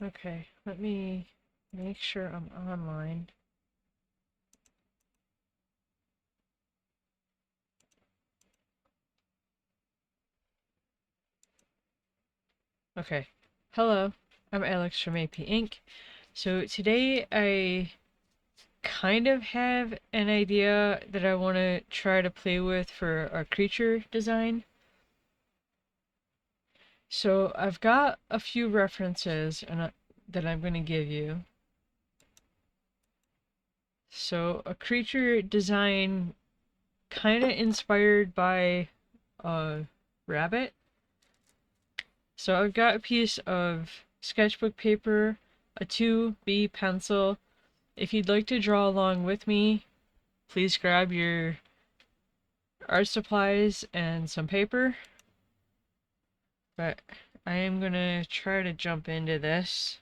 Okay, let me make sure I'm online. Okay. Hello, I'm Alex from A.P. Ink. So today I kind of have an idea that I want to try to play with for our creature design. So I've got a few references that I'm going to give you. So a creature design kind of inspired by a rabbit. So I've got a piece of sketchbook paper, a 2B pencil. If you'd like to draw along with me, please grab your art supplies and some paper. But I am gonna try to jump into this.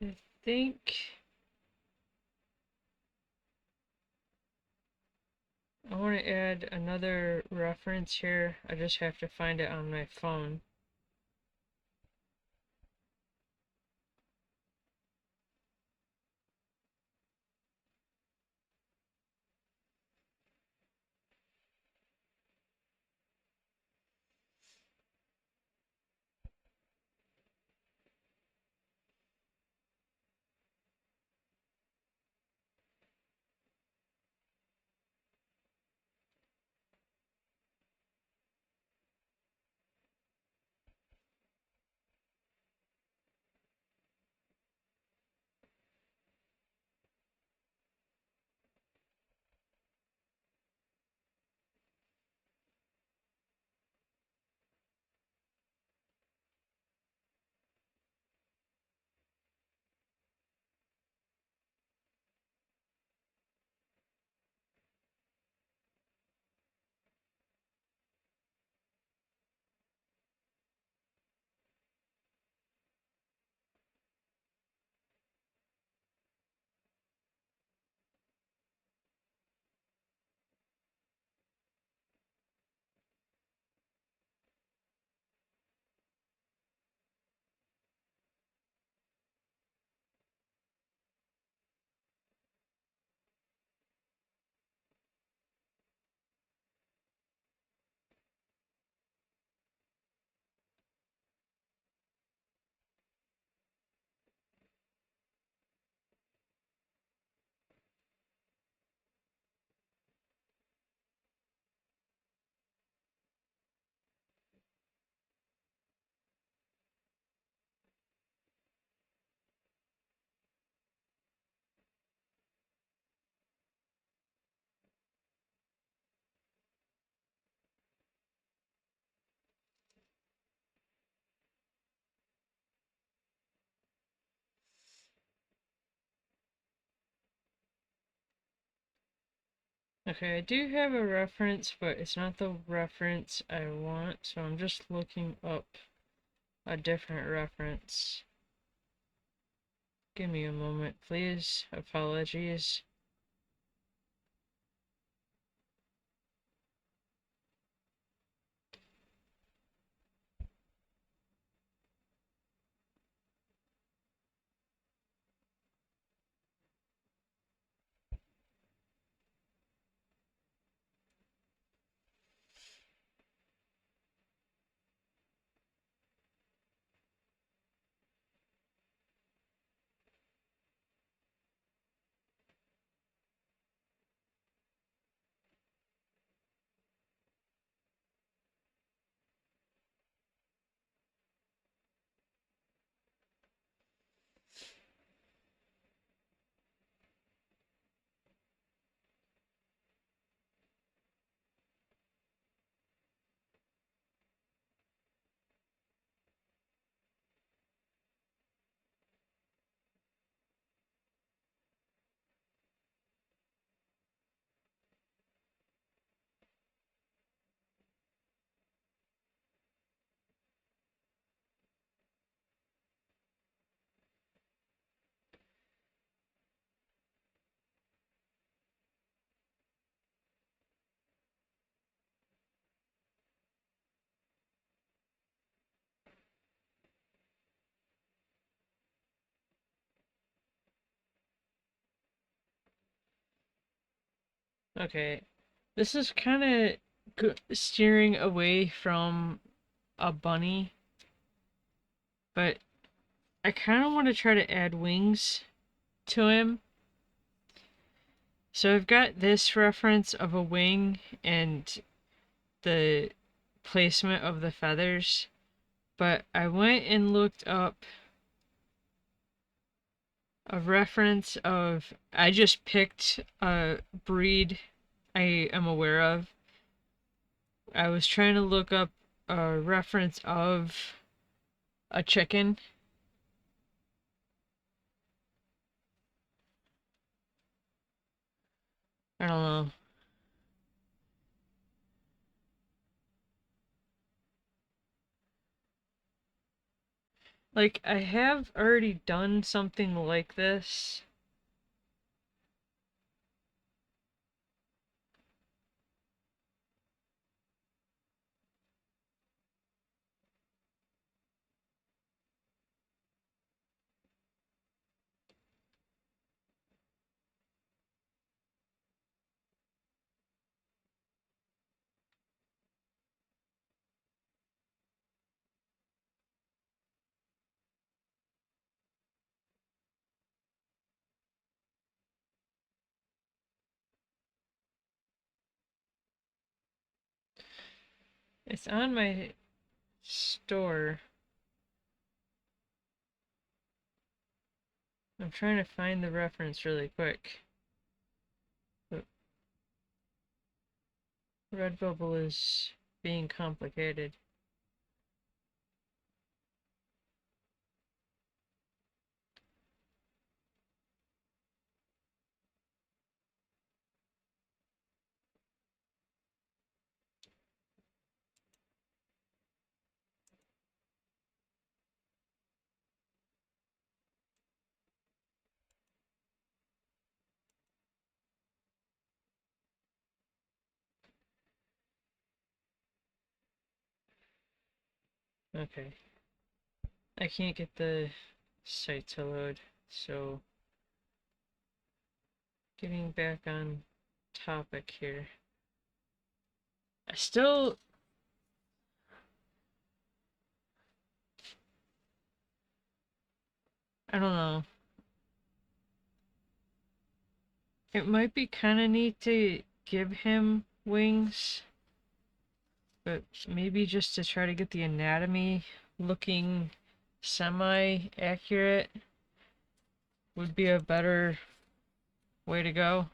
I think I want to add another reference here. I just have to find it on my phone. Okay, I do have a reference, but it's not the reference I want, so I'm just looking up a different reference. Give me a moment, please. Apologies. Okay, this is kind of steering away from a bunny, but I kind of want to try to add wings to him. So I've got this reference of a wing and the placement of the feathers, but I went and looked up a reference of, I just picked a breed I am aware of. I was trying to look up a reference of a chicken. I don't know. Like, I have already done something like this. It's on my store. I'm trying to find the reference really quick. But Redbubble is being complicated. Okay. I can't get the site to load, so getting back on topic here. I still, I don't know. It might be kind of neat to give him wings, but maybe just to try to get the anatomy looking semi-accurate would be a better way to go.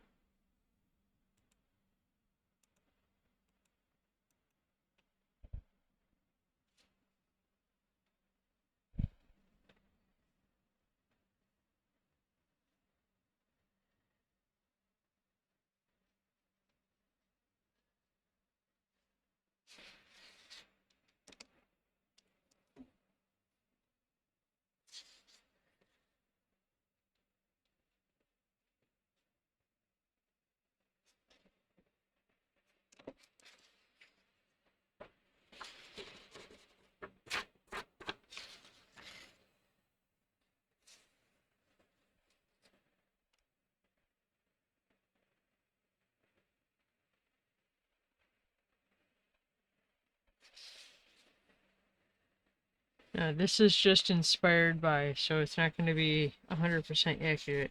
This is just inspired by, so it's not going to be 100% accurate.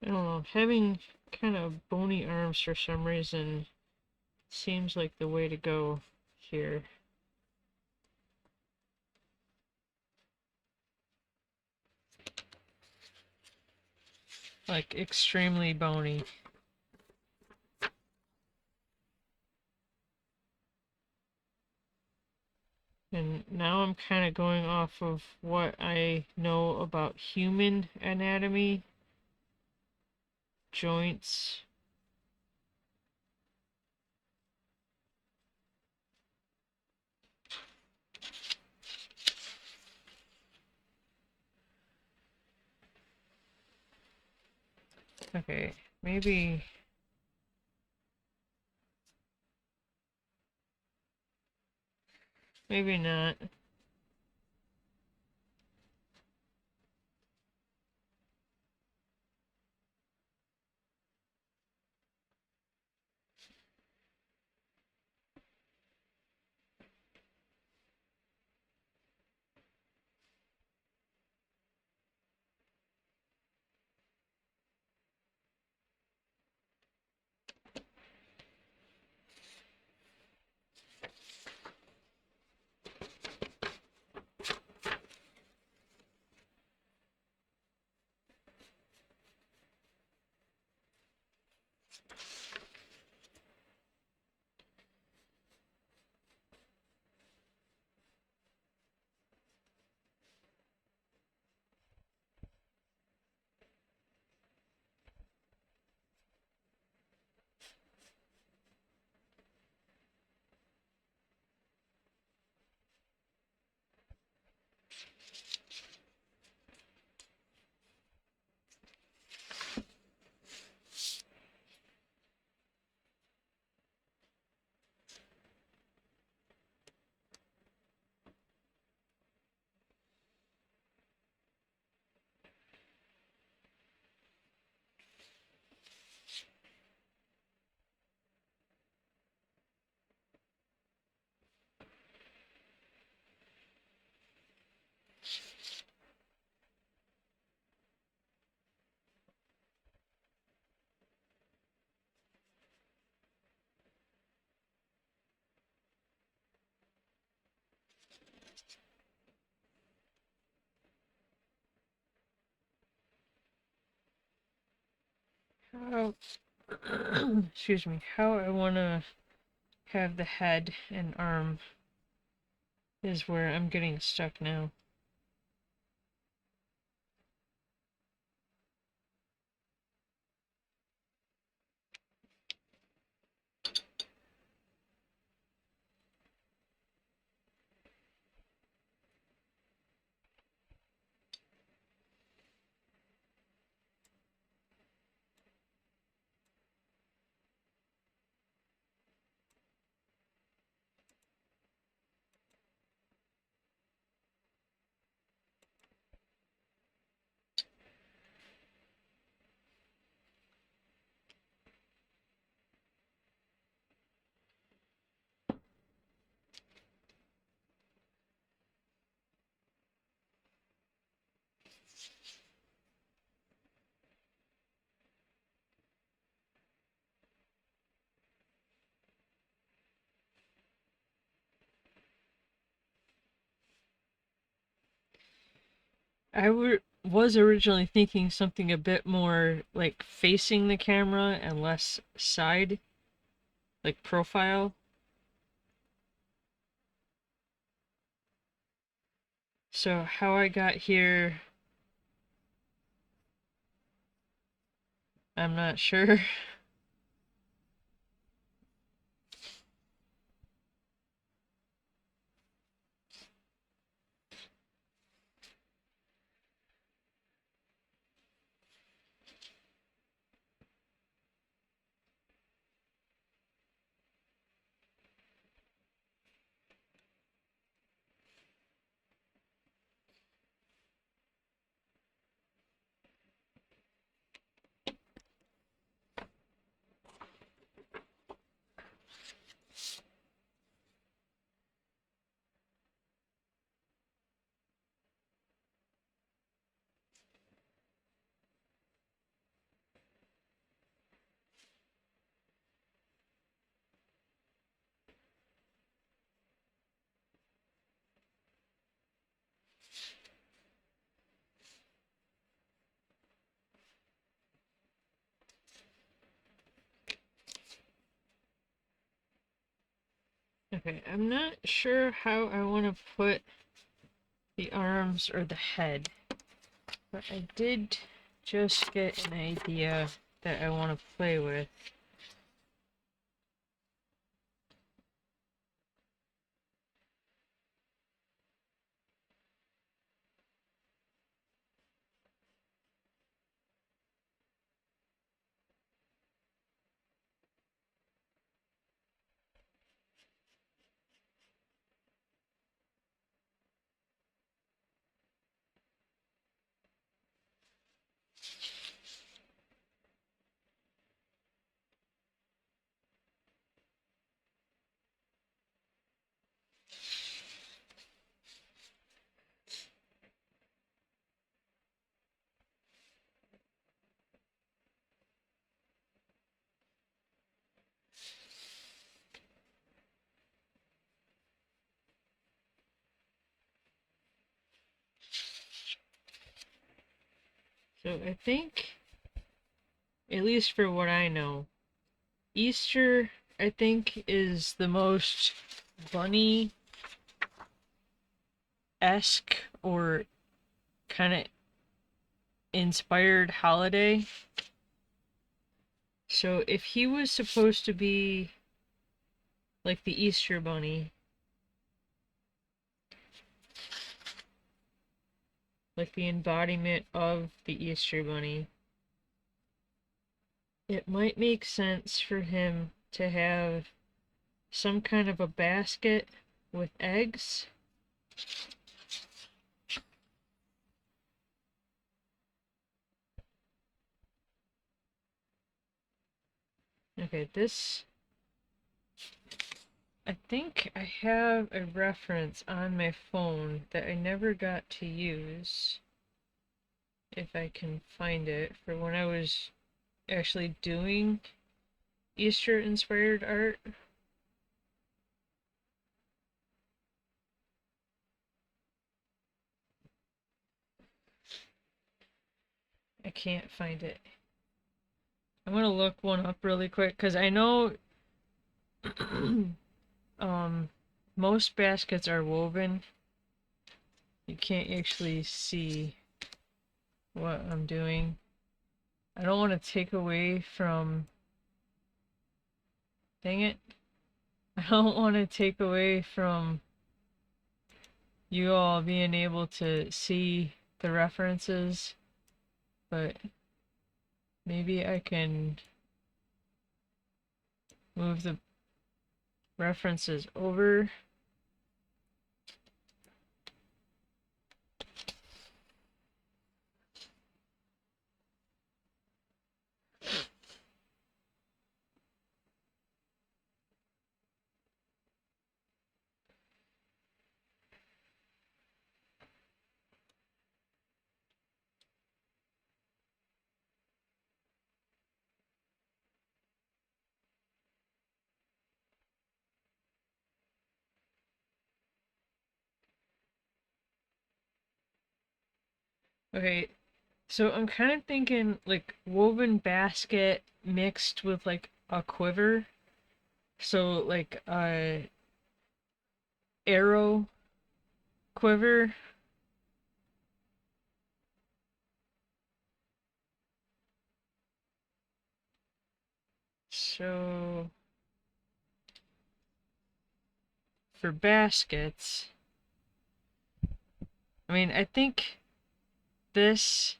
I don't know, having kind of bony arms for some reason seems like the way to go here. Like, extremely bony. And now I'm kind of going off of what I know about human anatomy, joints. Okay, maybe not. How, excuse me, how I want to have the head and arm is where I'm getting stuck now. Was originally thinking something a bit more like facing the camera and less side, like profile. So how I got here, I'm not sure. Okay, I'm not sure how I want to put the arms or the head, but I did just get an idea that I want to play with. So I think, at least for what I know, Easter, I think, is the most bunny-esque or kind of inspired holiday. So if he was supposed to be like the Easter bunny, like the embodiment of the Easter bunny, it might make sense for him to have some kind of a basket with eggs. Okay, this, I think I have a reference on my phone that I never got to use, if I can find it, for when I was actually doing Easter inspired art. I can't find it. I'm gonna look one up really quick because I know most baskets are woven. You can't actually see what I'm doing. I don't want to take away from, dang it, I don't want to take away from you all being able to see the references, but maybe I can move the references over. Okay, so I'm kind of thinking like woven basket mixed with like a quiver. So like a arrow quiver. So for baskets, I mean, I think this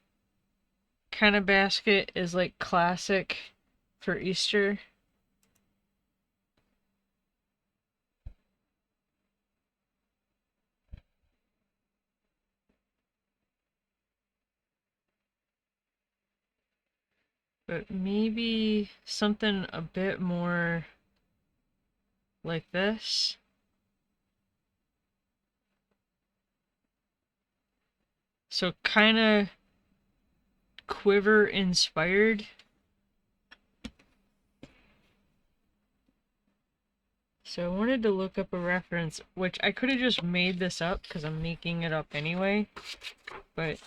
kind of basket is like classic for Easter. But maybe something a bit more like this. So kind of quiver inspired. So I wanted to look up a reference, which I could have just made this up because I'm making it up anyway. But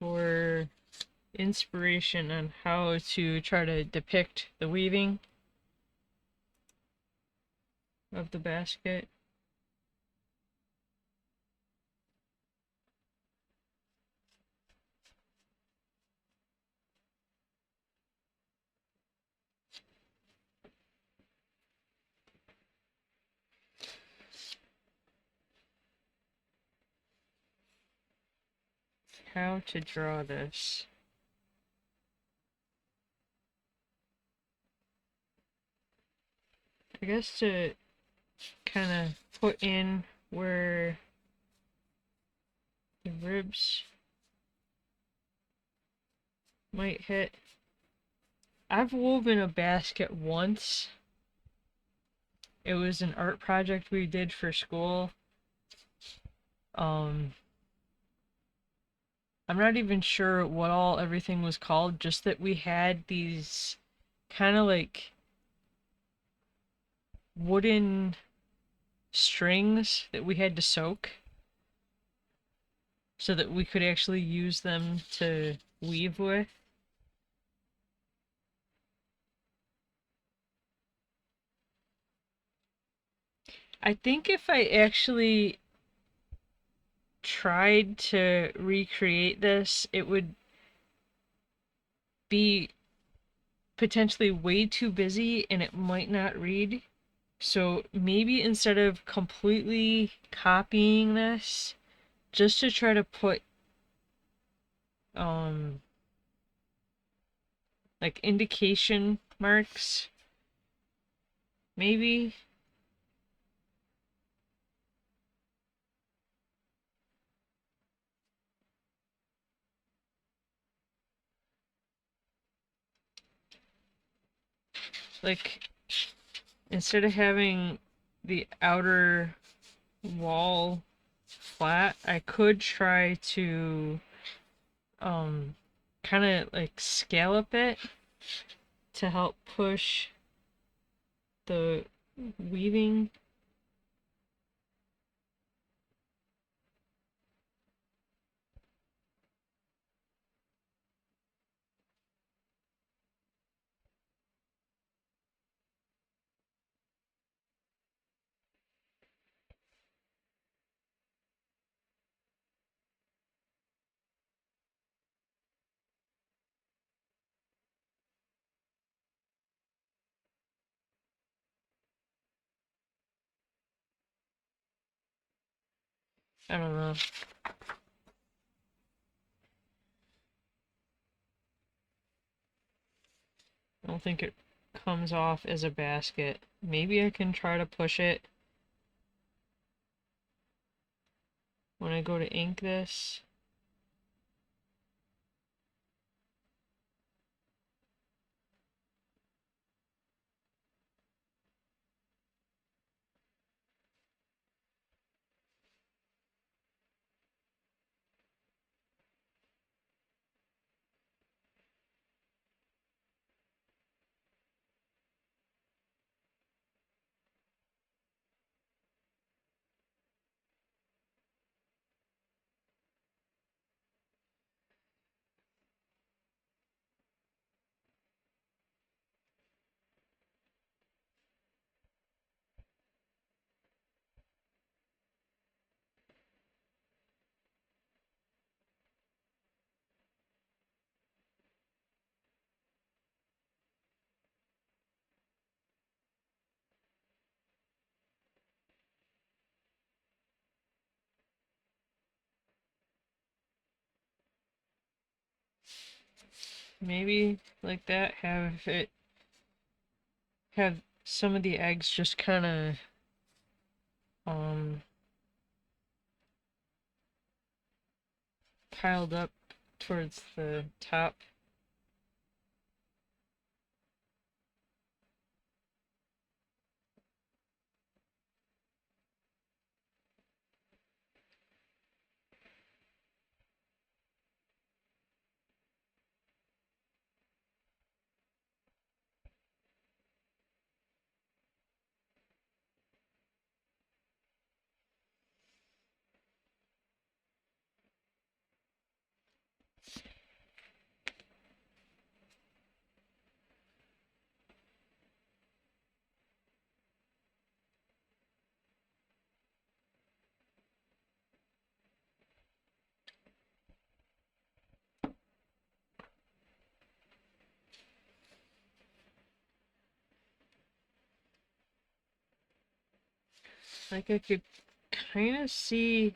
for inspiration on how to try to depict the weaving of the basket. How to draw this. I guess to kind of put in where the ribs might hit. I've woven a basket once. It was an art project we did for school. I'm not even sure what all everything was called, just that we had these kind of like wooden strings that we had to soak so that we could actually use them to weave with. I think if I actually tried to recreate this, it would be potentially way too busy and it might not read. So maybe instead of completely copying this, just to try to put um like indication marks, maybe. Like instead of having the outer wall flat, I could try to um kind of like scallop it to help push the weaving. I don't know. I don't think it comes off as a basket. Maybe I can try to push it when I go to ink this. Maybe like that, have some of the eggs just kind of um piled up towards the top. Like, I could kind of see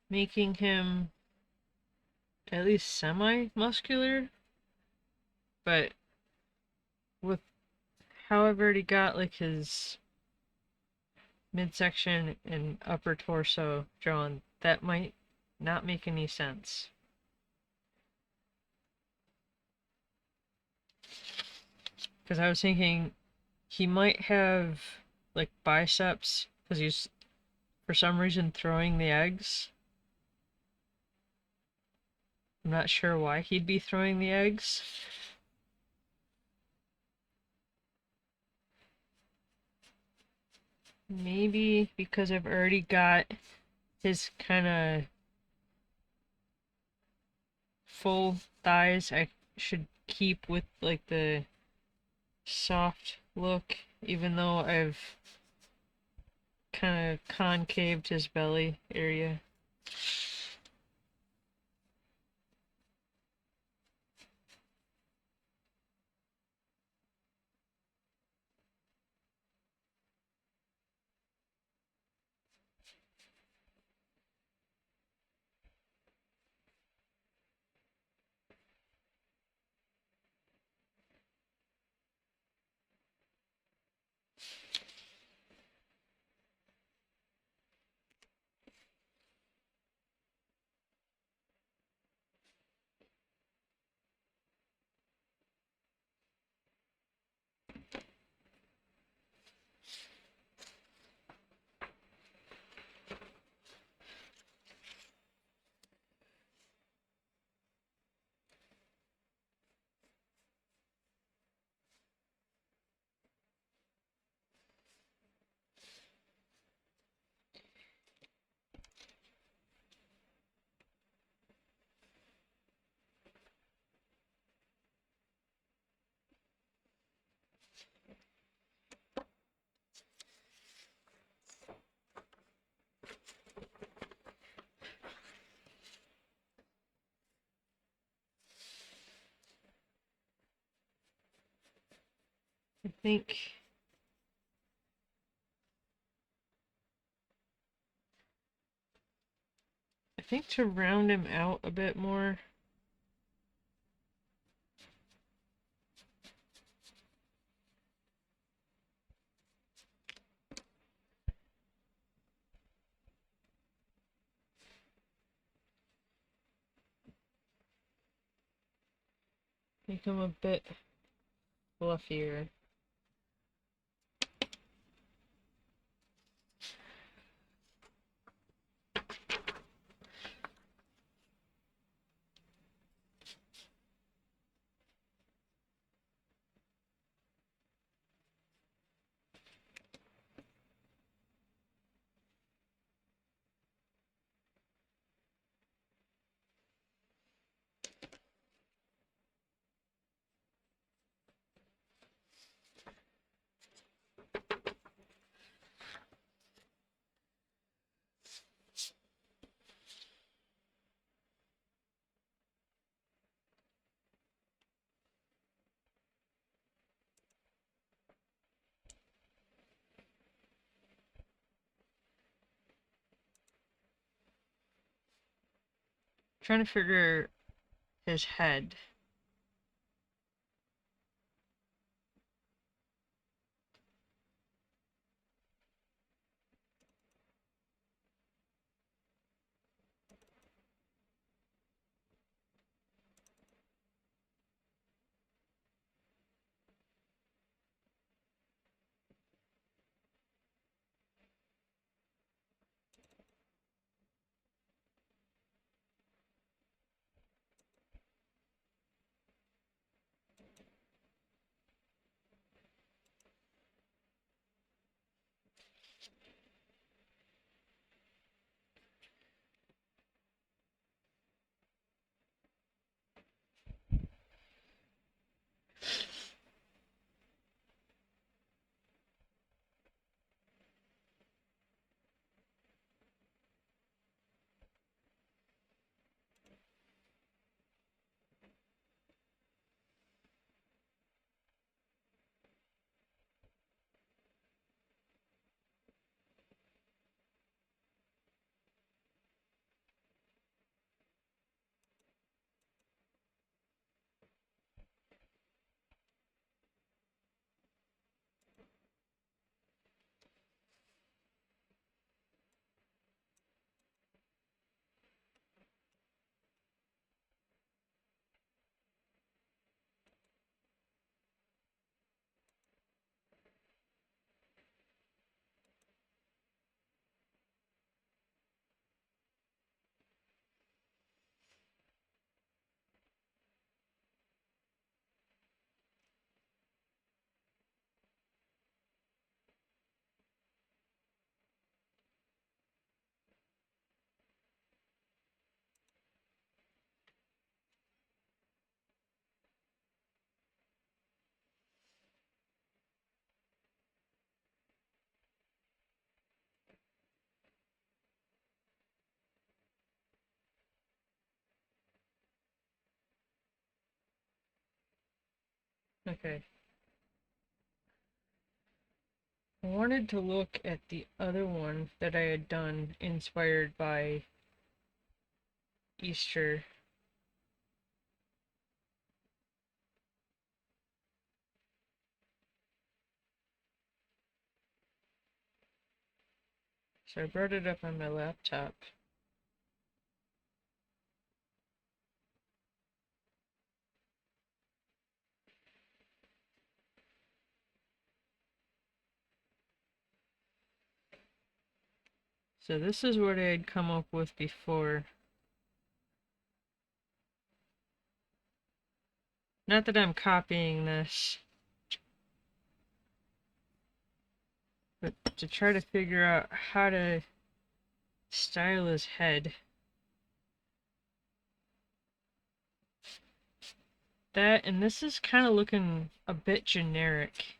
making him at least semi-muscular, but with how I've already got, like, his midsection and upper torso drawn, that might not make any sense. Because I was thinking he might have, like, biceps, because he's, for some reason, throwing the eggs. I'm not sure why he'd be throwing the eggs. Maybe because I've already got his kind of full thighs, I should keep with, like, the soft look, even though I've kind of concaved his belly area. I think to round him out a bit more, make him a bit fluffier. Trying to figure his head. Okay. I wanted to look at the other one that I had done inspired by Easter. So I brought it up on my laptop. So this is what I had come up with before. Not that I'm copying this, but to try to figure out how to style his head. That, and this is kind of looking a bit generic.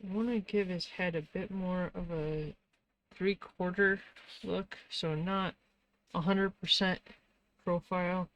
I want to give his head a bit more of a 3/4 look, so not 100% profile.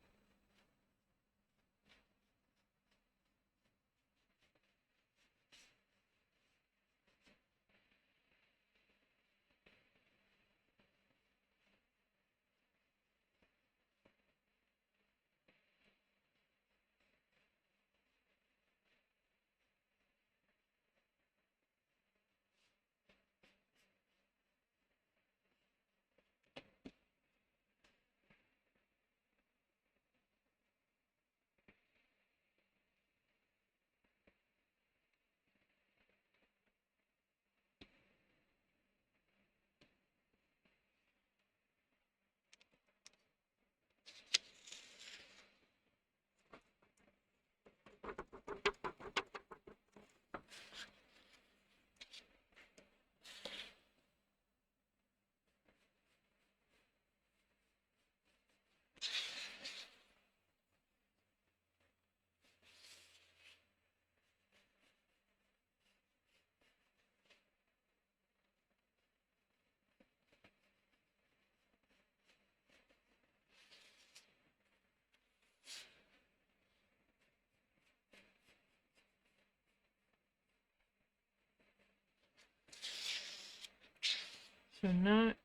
So not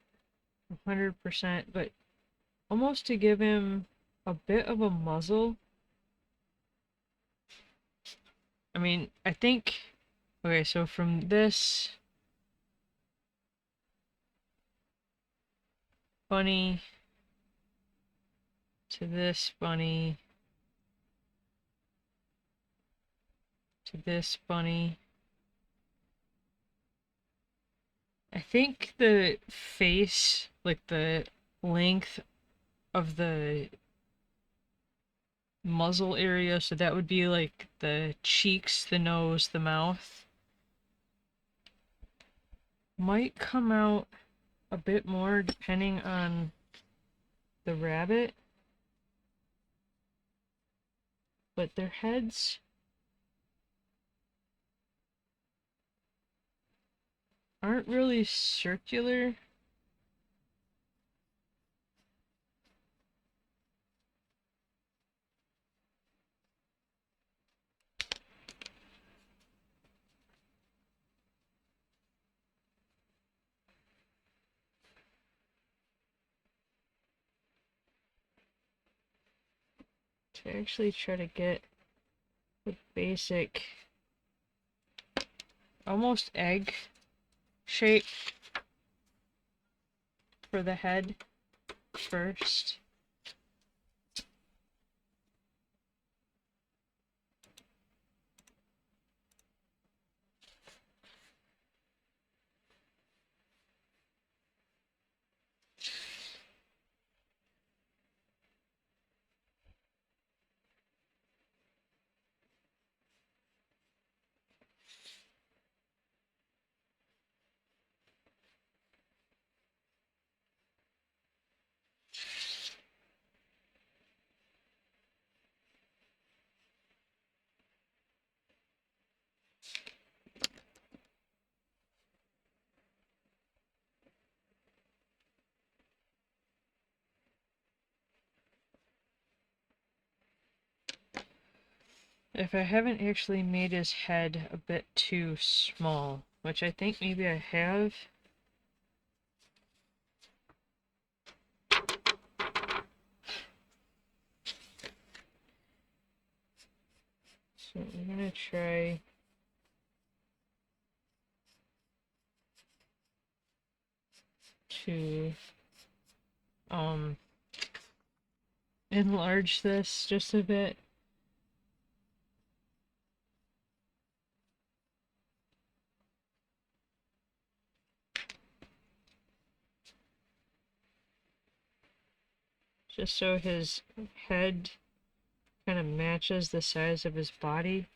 100%, but almost to give him a bit of a muzzle. I mean, I think, okay, so from this bunny to this bunny to this bunny, I think the face, like the length of the muzzle area, so that would be like the cheeks, the nose, the mouth, might come out a bit more depending on the rabbit, but their heads aren't really circular. to actually try to get the basic, almost egg shape for the head first. If I haven't actually made his head a bit too small, which I think maybe I have. So I'm gonna try to enlarge this just a bit. Just so his head kind of matches the size of his body.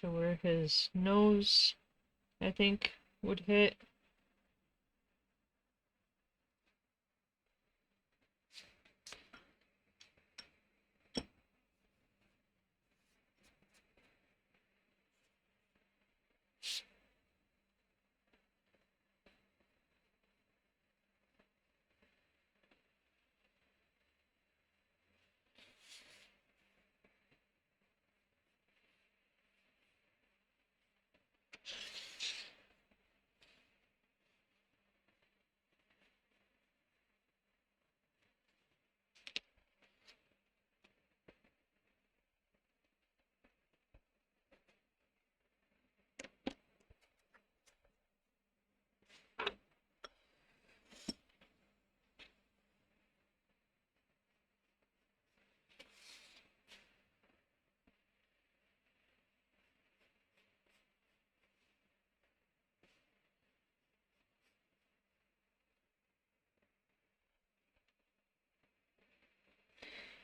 So where his nose, I think, would hit.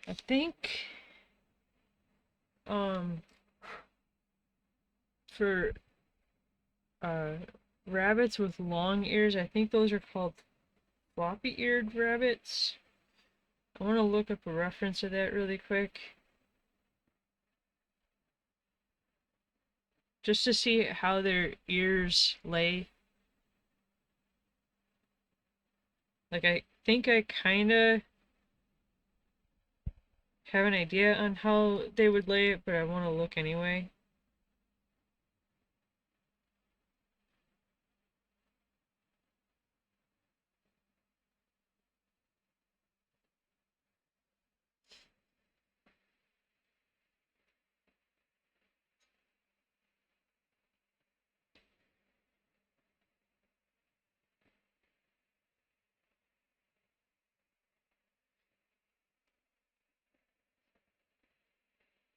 I think for uh rabbits with long ears, I think those are called floppy-eared rabbits. I want to look up a reference of that really quick. Just to see how their ears lay. Like, I think I kinda have an idea on how they would lay it, but I want to look anyway.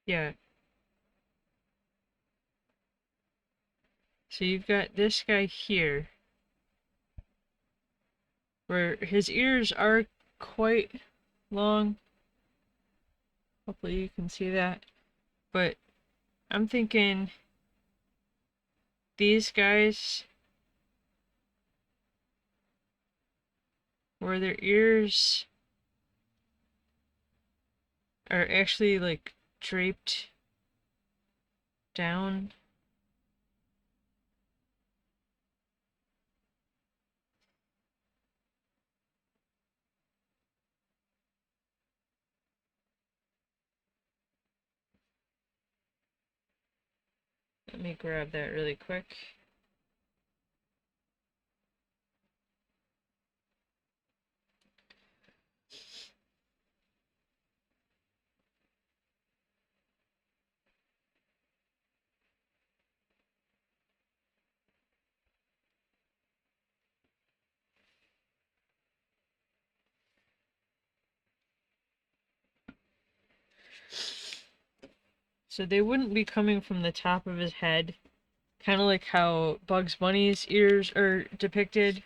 Yeah. So you've got this guy here, where his ears are quite long. Hopefully you can see that. But I'm thinking these guys, where their ears are actually like draped down. Let me grab that really quick. So they wouldn't be coming from the top of his head, kind of like how Bugs Bunny's ears are depicted.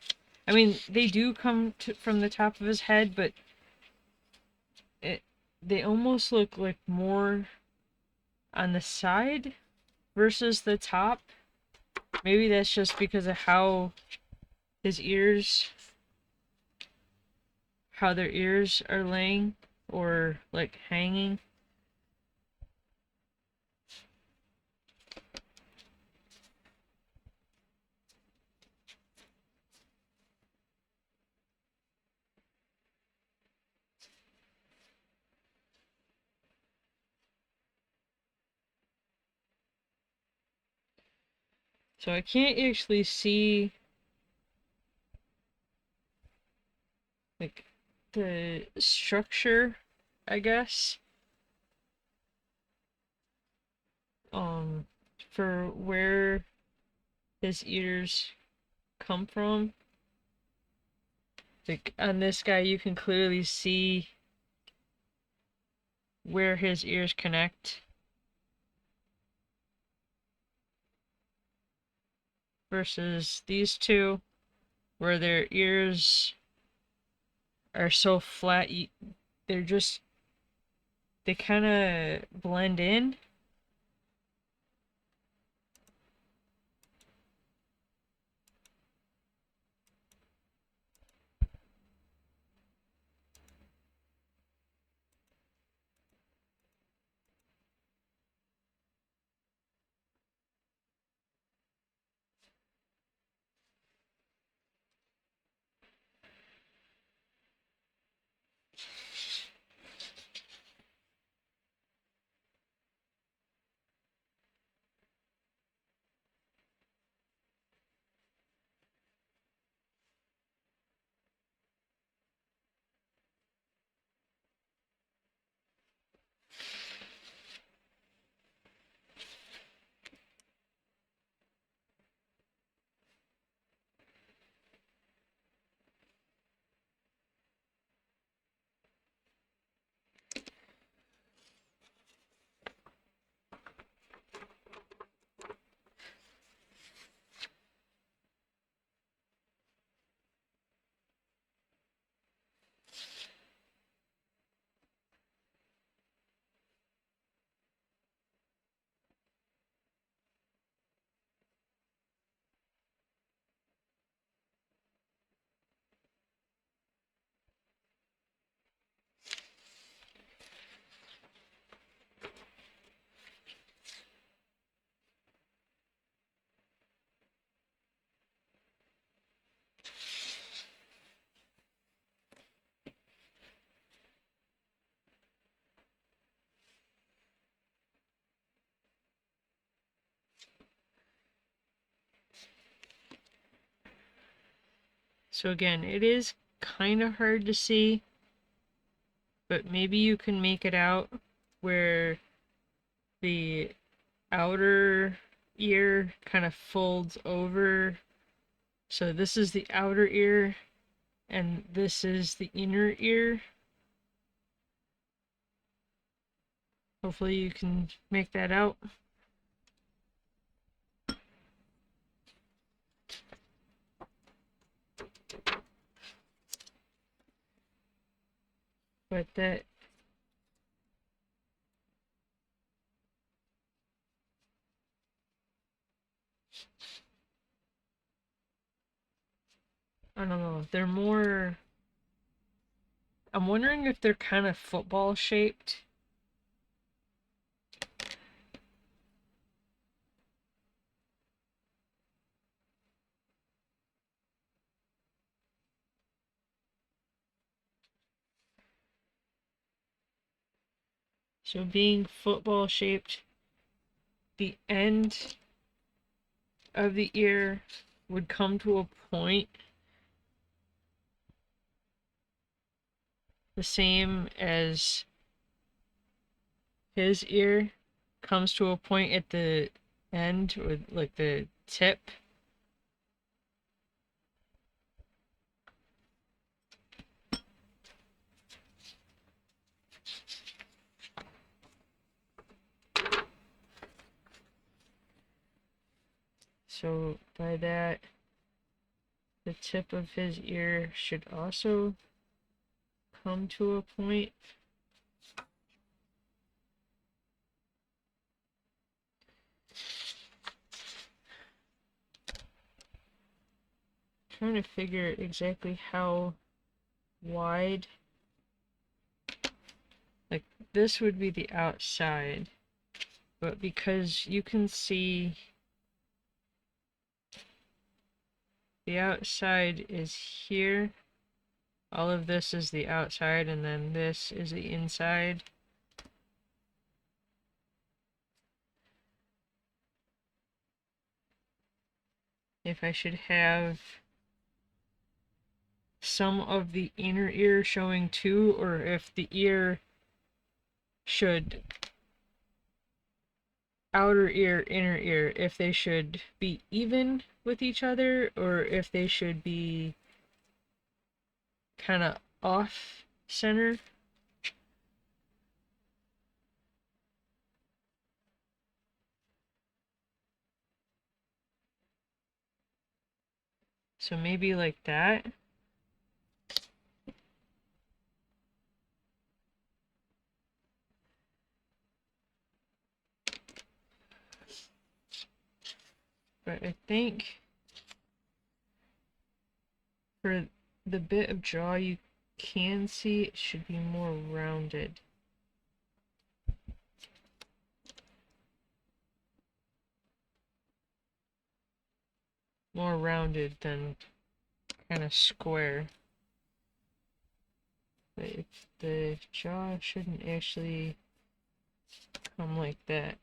I mean, they do come from the top of his head, but they almost look like more on the side versus the top. Maybe that's just because of how his ears, how their ears are laying or like hanging. So I can't actually see like the structure, I guess, for where his ears come from. Like on this guy, you can clearly see where his ears connect versus these two, where their ears are so flat. They're just, they kind of blend in. So again, it is kind of hard to see, but maybe you can make it out where the outer ear kind of folds over. So this is the outer ear and this is the inner ear. Hopefully you can make that out. But that I don't know, they're more, I'm wondering if they're kind of football shaped. So being football shaped, the end of the ear would come to a point the same as his ear comes to a point at the end, or like the tip. So by that, the tip of his ear should also come to a point. Trying to figure exactly how wide. Like this would be the outside, but because you can see the outside is here, all of this is the outside, and then this is the inside. If I should have some of the inner ear showing too, or if the ear should, outer ear, inner ear, if they should be even with each other, or if they should be kind of off center. So maybe like that. But I think for the bit of jaw you can see, it should be more rounded. More rounded than kind of square. But if the jaw shouldn't actually come like that.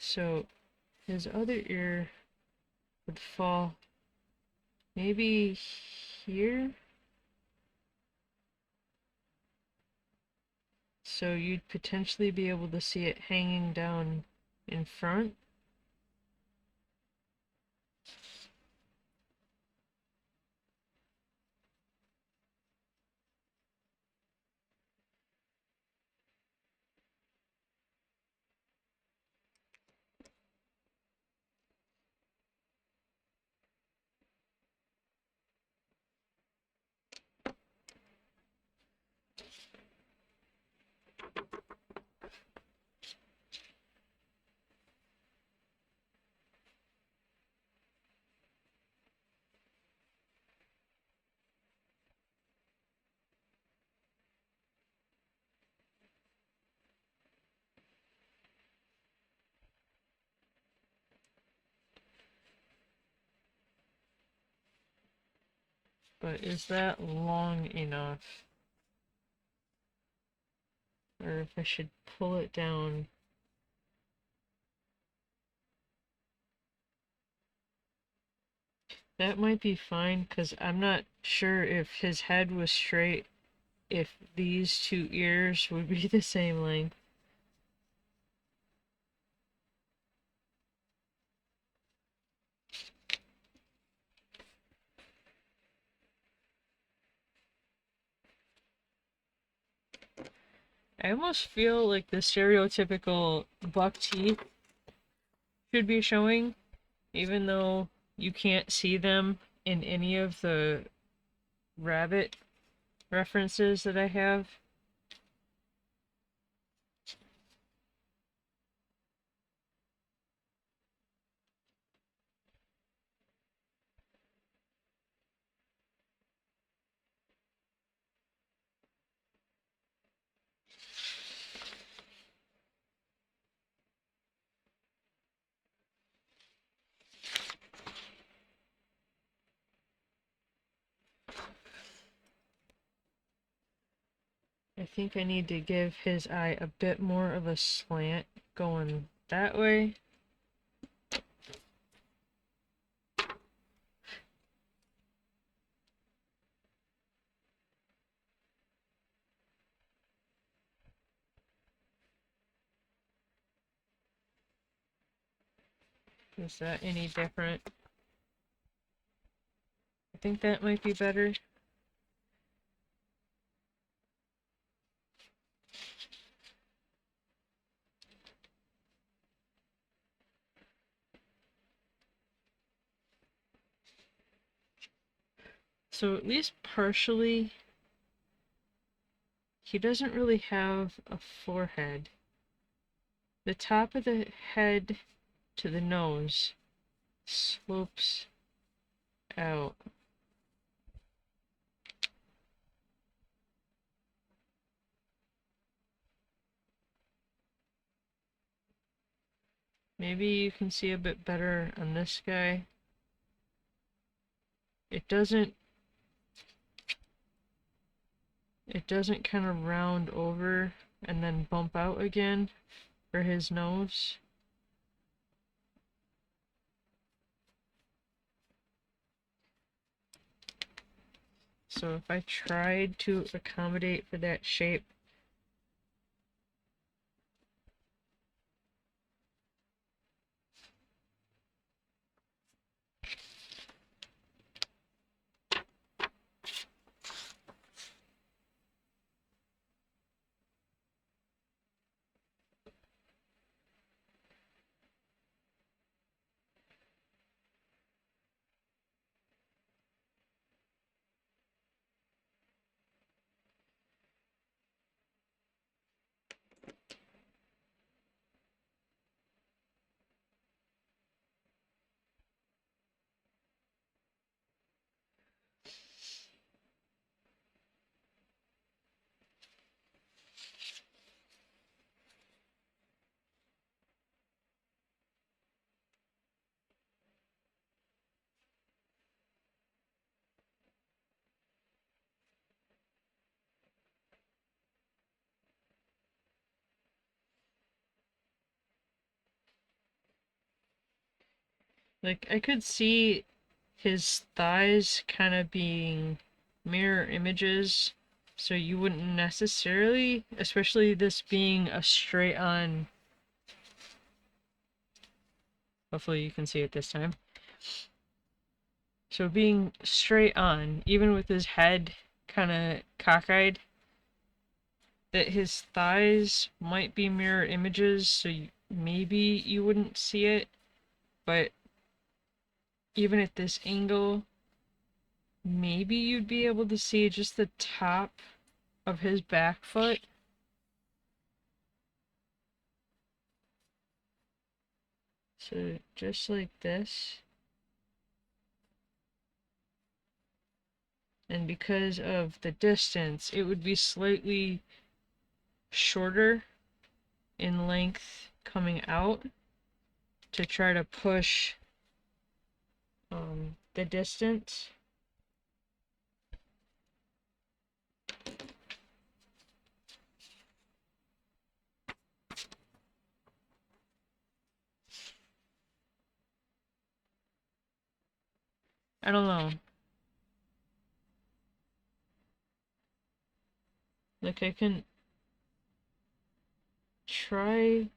So his other ear would fall maybe here. So you'd potentially be able to see it hanging down in front. But is that long enough? Or if I should pull it down. That might be fine, because I'm not sure if his head was straight, if these two ears would be the same length. I almost feel like the stereotypical buck teeth should be showing, even though you can't see them in any of the rabbit references that I have. I think I need to give his eye a bit more of a slant going that way. Is that any different? I think that might be better. So at least partially, he doesn't really have a forehead. The top of the head to the nose slopes out. Maybe you can see a bit better on this guy. It doesn't kind of round over and then bump out again for his nose. So if I tried to accommodate for that shape, like I could see his thighs kind of being mirror images, so you wouldn't necessarily, especially this being a straight on, hopefully you can see it this time. So being straight on, even with his head kind of cockeyed, that his thighs might be mirror images, so maybe you wouldn't see it, but even at this angle, maybe you'd be able to see just the top of his back foot. So just like this. And because of the distance, it would be slightly shorter in length coming out to try to push the distance. I don't know. Like I can try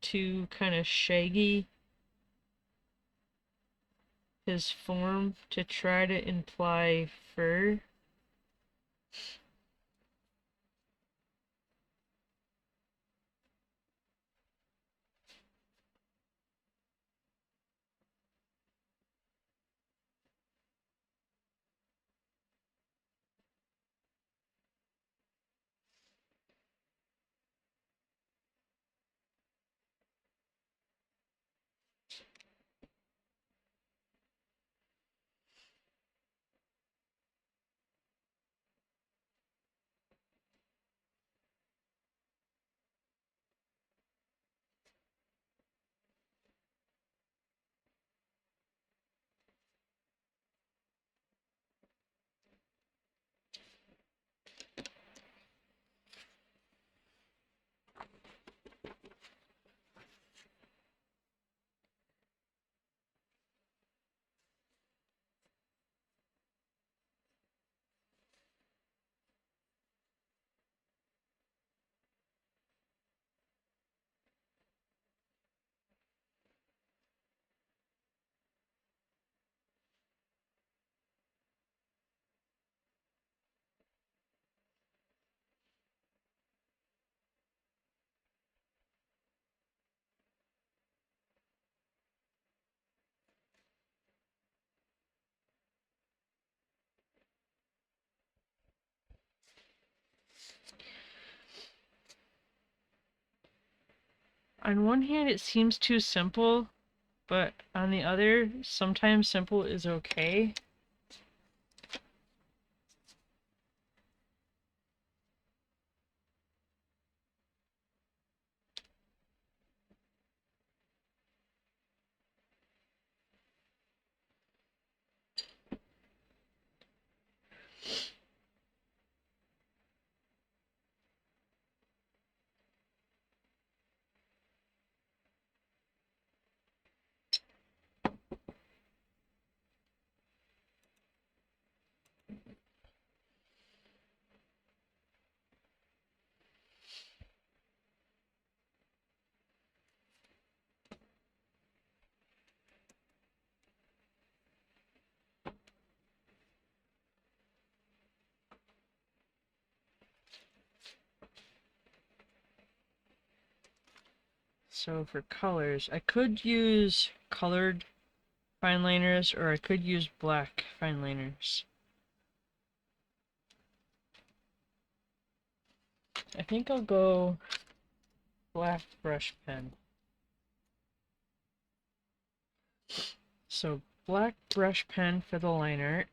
to kind of shaggy his form to try to imply fur. On one hand, it seems too simple, but on the other, sometimes simple is okay. So for colors, I could use colored fine liners or I could use black fine liners. I think I'll go black brush pen. So black brush pen for the line art.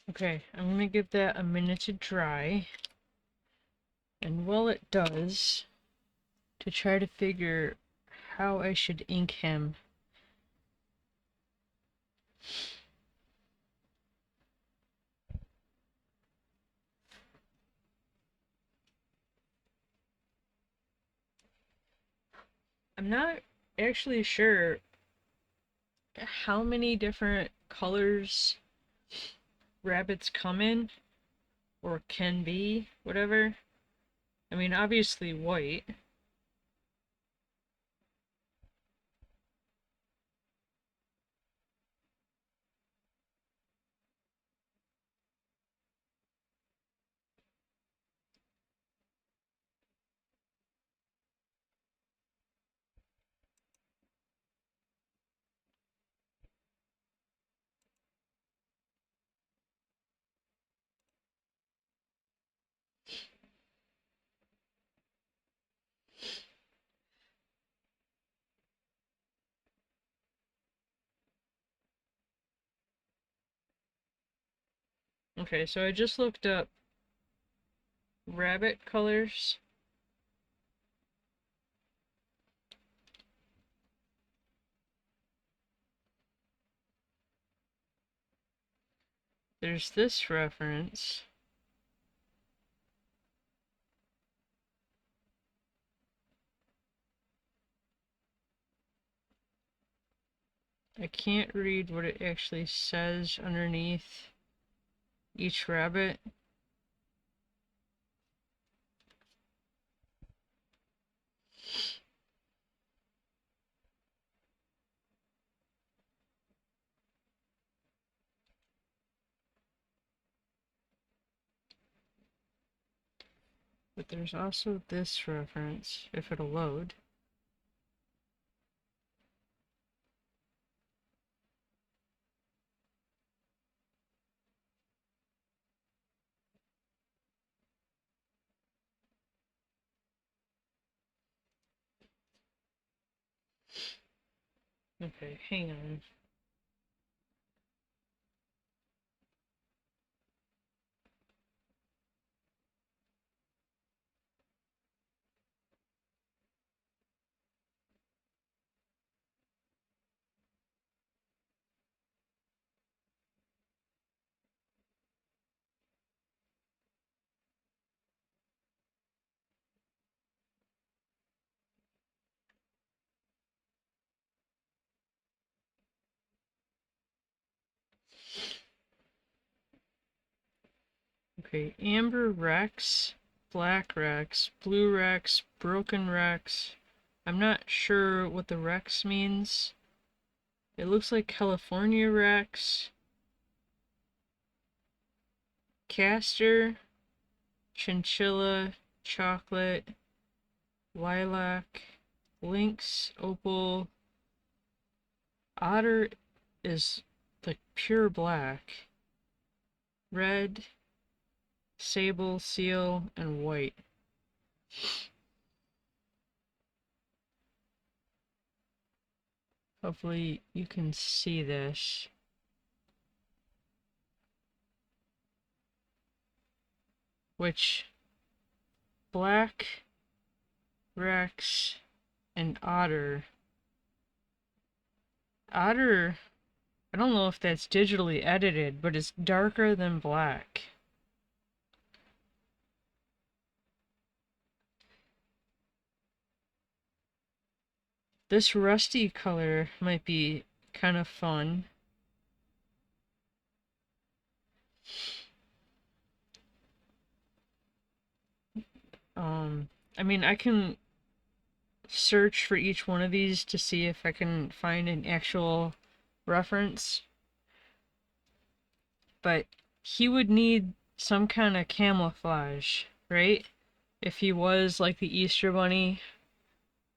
Okay, I'm gonna give that a minute to dry. And while it does, to try to figure how I should ink him. I'm not actually sure how many different colors rabbits come in, or can be, whatever. I mean, obviously white. Okay, so I just looked up rabbit colors. There's this reference. I can't read what it actually says underneath each rabbit. But there's also this reference, if it'll load. Okay, hang on. Okay, amber Rex, black Rex, blue Rex, broken Rex. I'm not sure what the Rex means. It looks like California Rex, castor, chinchilla, chocolate, lilac, lynx, opal. Otter is like pure black. Red, sable, seal, and white. Hopefully you can see this. Which black, Rex, and Otter. Otter, I don't know if that's digitally edited, but it's darker than black. This rusty color might be kind of fun. I mean, I can search for each one of these to see if I can find an actual reference, but he would need some kind of camouflage, right? If he was like the Easter Bunny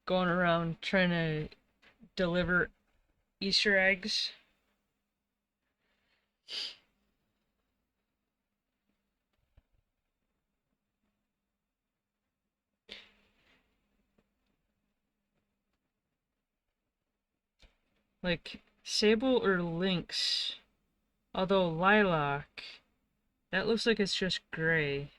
going around trying to deliver Easter eggs. Like sable or lynx, although lilac That looks like it's just gray.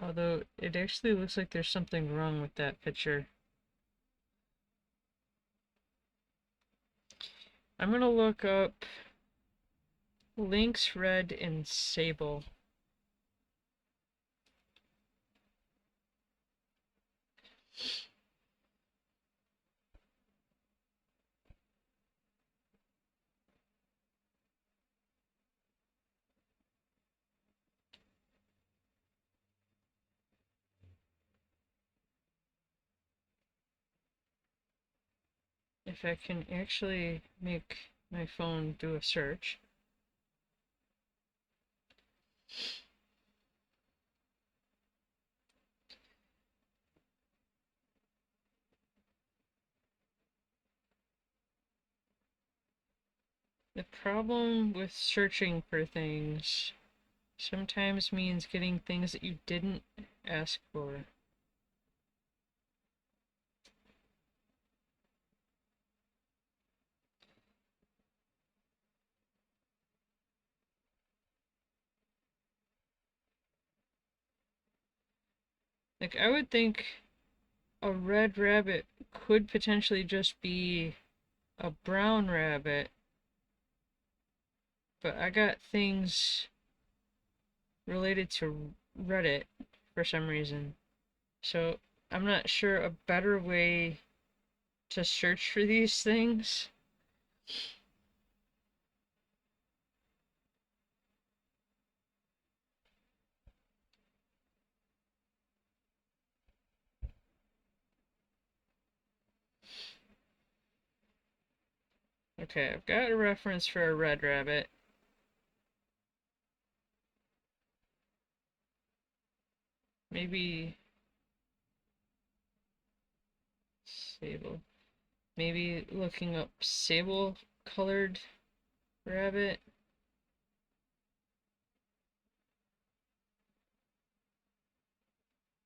Although it actually looks like there's something wrong with that picture. I'm gonna look up lynx red and sable. If I can actually make my phone do a search. The problem with searching for things sometimes means getting things that you didn't ask for. Like, I would think a red rabbit could potentially just be a brown rabbit, but I got things related to Reddit for some reason. So I'm not sure a better way to search for these things. Okay, I've got a reference for a red rabbit. Maybe sable. Maybe looking up sable colored rabbit.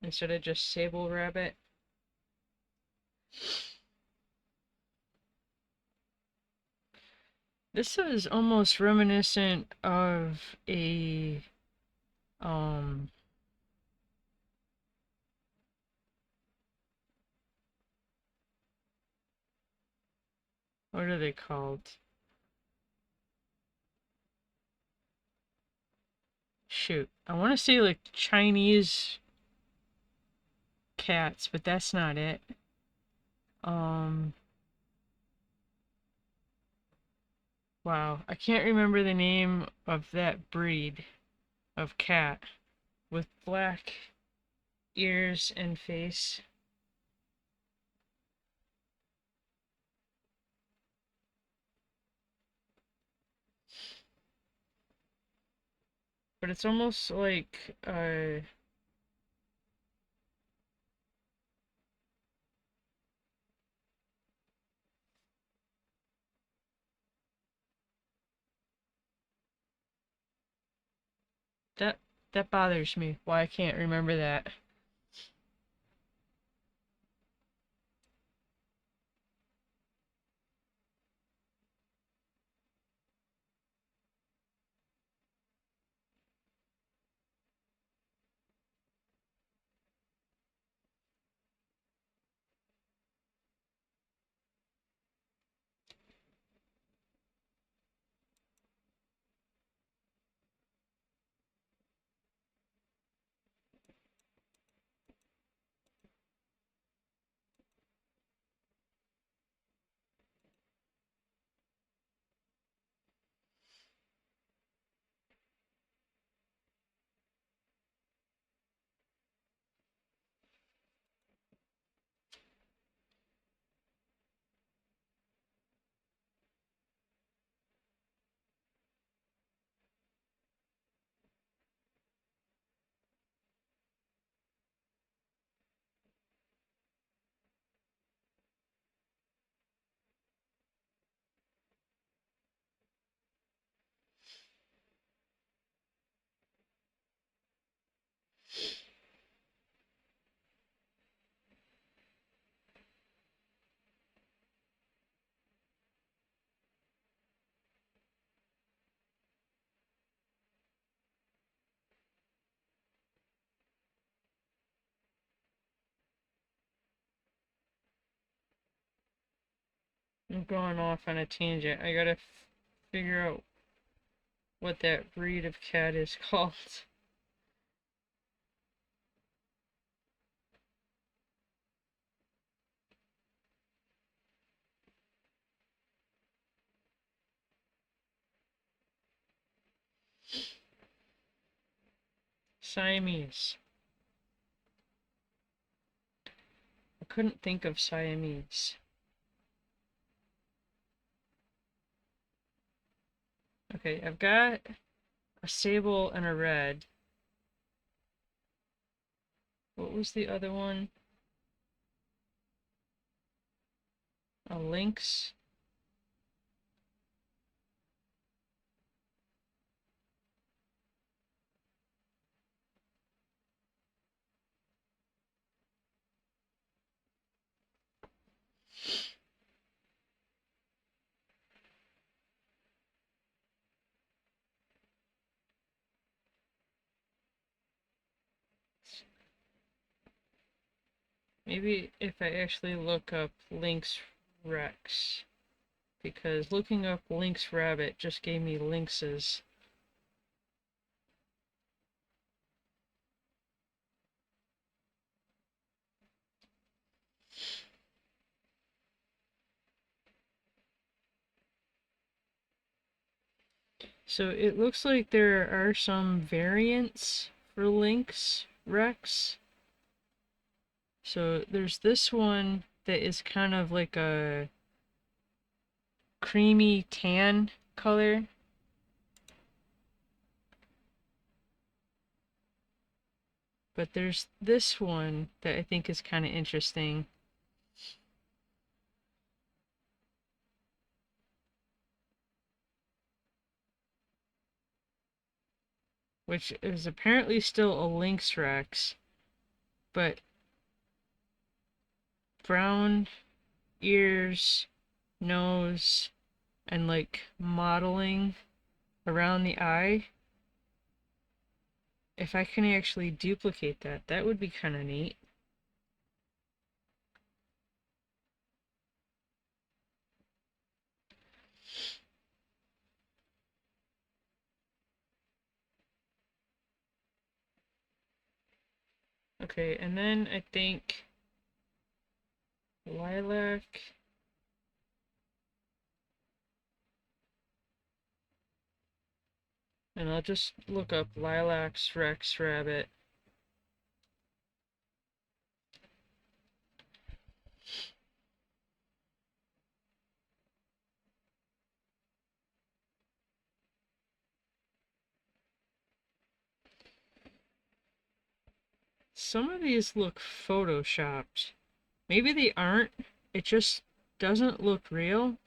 Instead of just sable rabbit. This is almost reminiscent of a um what are they called? Shoot. I want to say like Chinese cats, but that's not it. Um wow, I can't remember the name of that breed of cat with black ears and face. But it's almost like that that bothers me. Why I can't remember that. I'm going off on a tangent. I gotta figure out what that breed of cat is called. Siamese. I couldn't think of Siamese. Okay, I've got a sable and a red. What was the other one? A lynx. Maybe if I actually look up lynx rex, because looking up lynx rabbit just gave me lynxes. So it looks like there are some variants for lynx rex. So there's this one that is kind of like a creamy tan color. But there's this one that I think is kind of interesting. Which is apparently still a lynx rex, but brown ears, nose, and like modeling around the eye. If I can actually duplicate that, that would be kind of neat. Okay, and then I think lilac. And I'll just look up lilacs rex rabbit. Some of these look photoshopped. Maybe they aren't. It just doesn't look real.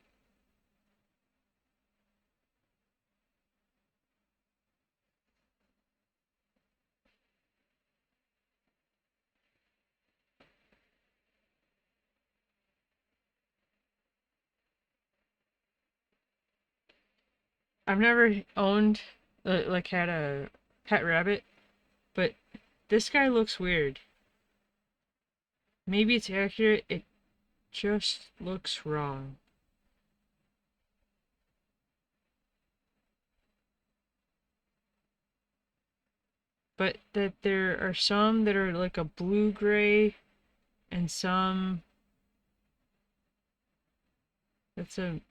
I've never owned, like, had a pet rabbit, but this guy looks weird. Maybe it's accurate, it just looks wrong. But that there are some that are like a blue-gray, and some that's a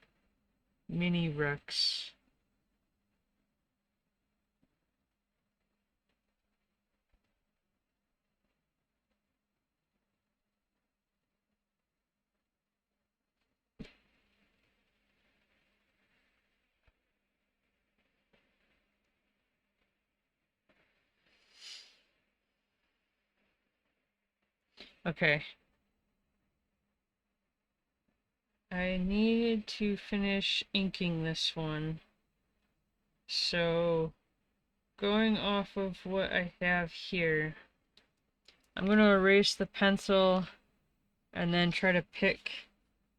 mini Rex. Okay. I need to finish inking this one. So, going off of what I have here, I'm going to erase the pencil and then try to pick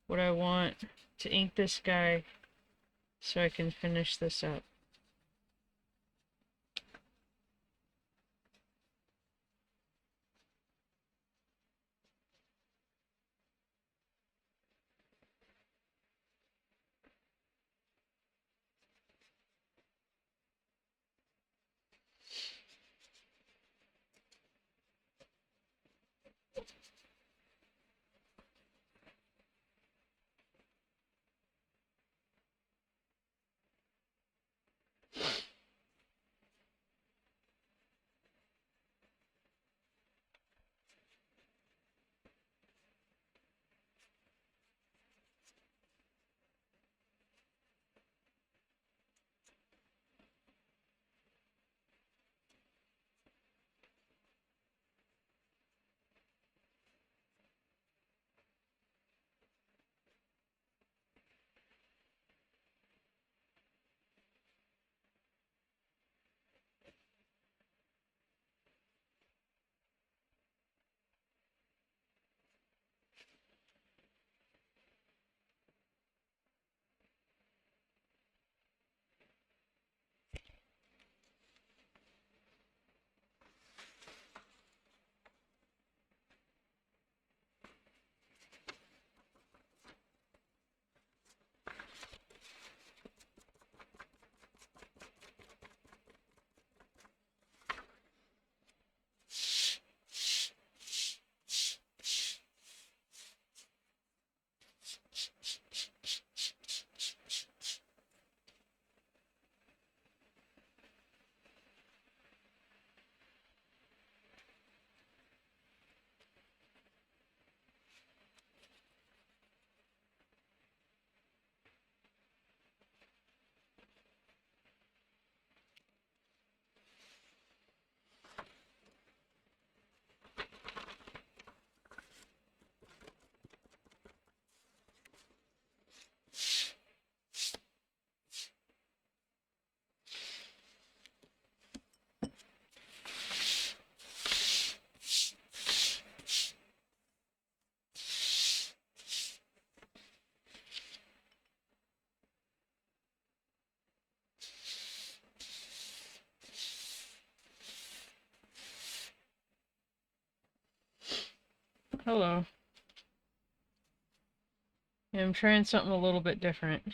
what I want to ink this guy so I can finish this up. Hello. Yeah, I'm trying something a little bit different.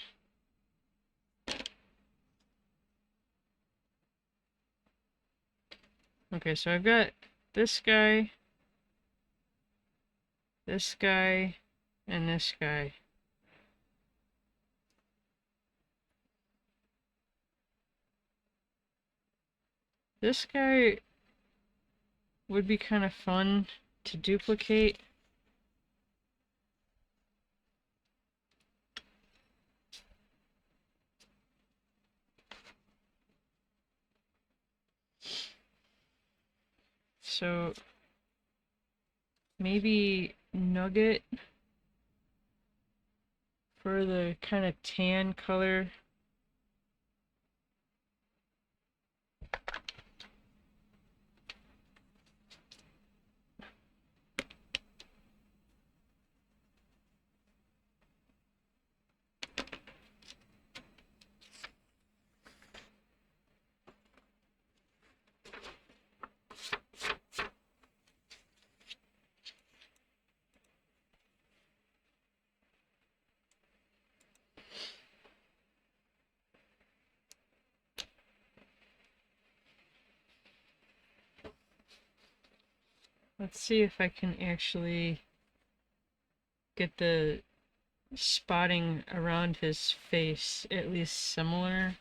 Okay, so I've got this guy, and this guy. This guy would be kind of fun to duplicate. So maybe nugget for the kind of tan color. Let's see if I can actually get the spotting around his face at least similar.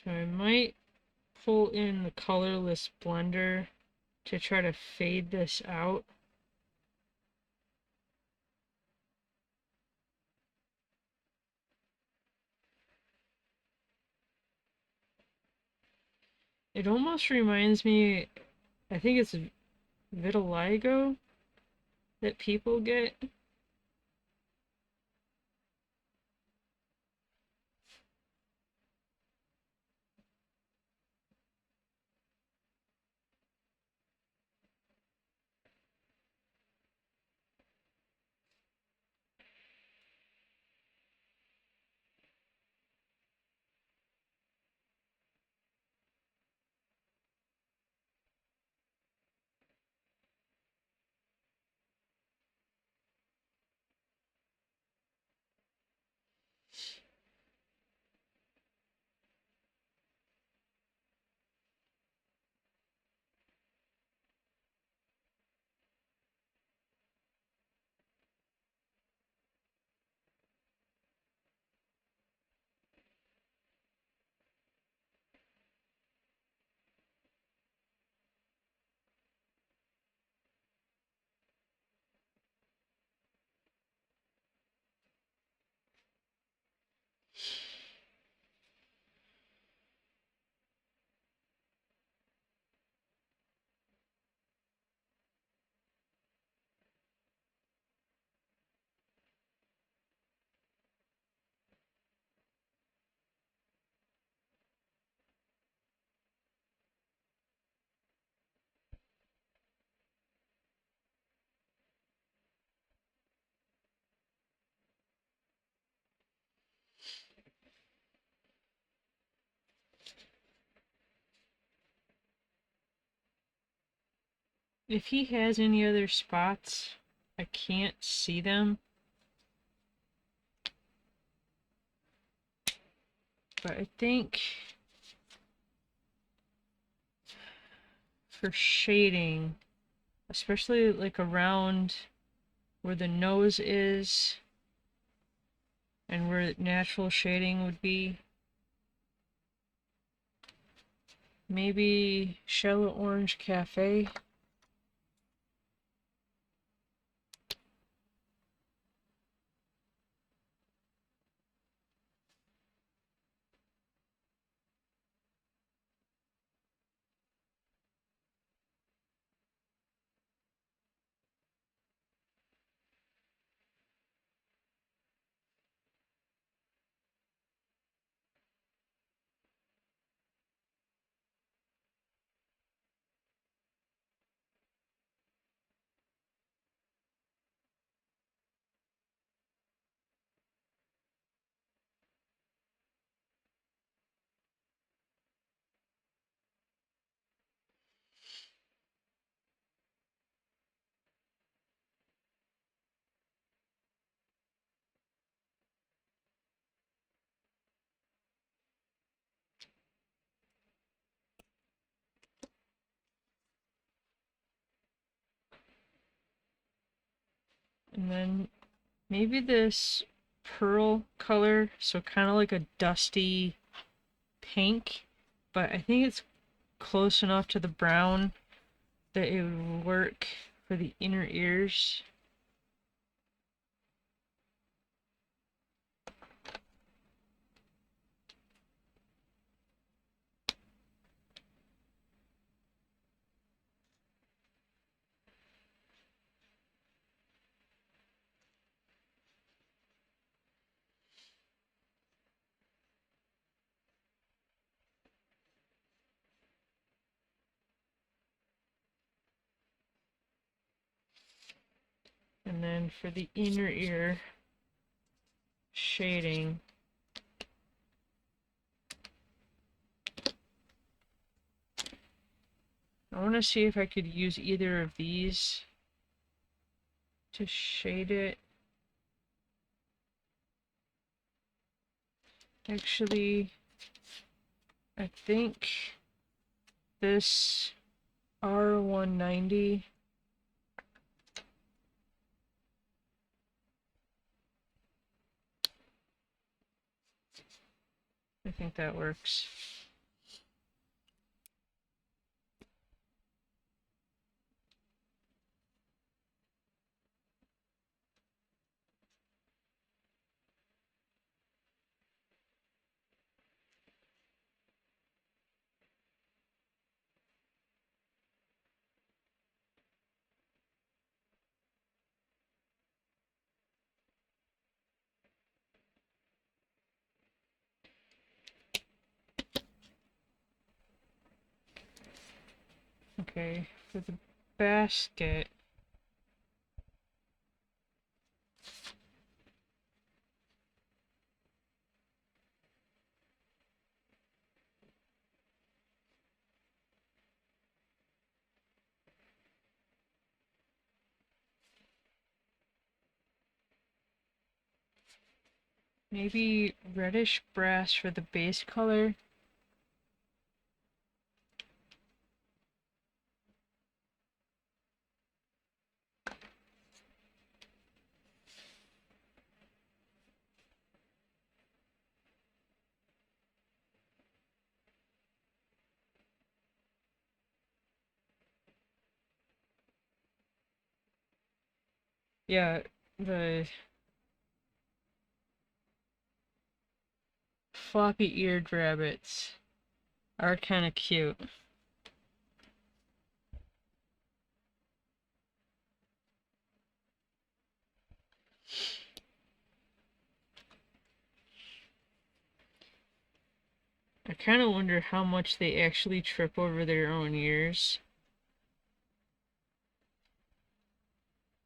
So I might pull in the colorless blender to try to fade this out. It almost reminds me, I think it's vitiligo that people get. If he has any other spots, I can't see them. But I think for shading, especially like around where the nose is and where natural shading would be, maybe shallow orange cafe. And then maybe this pearl color, so kind of like a dusty pink, but I think it's close enough to the brown that it would work for the inner ears. And then for the inner ear shading, I want to see if I could use either of these to shade it. Actually, I think this R190 I think that works. Okay, for the basket, maybe reddish brass for the base color. Yeah, the floppy-eared rabbits are kind of cute. I kind of wonder how much they actually trip over their own ears.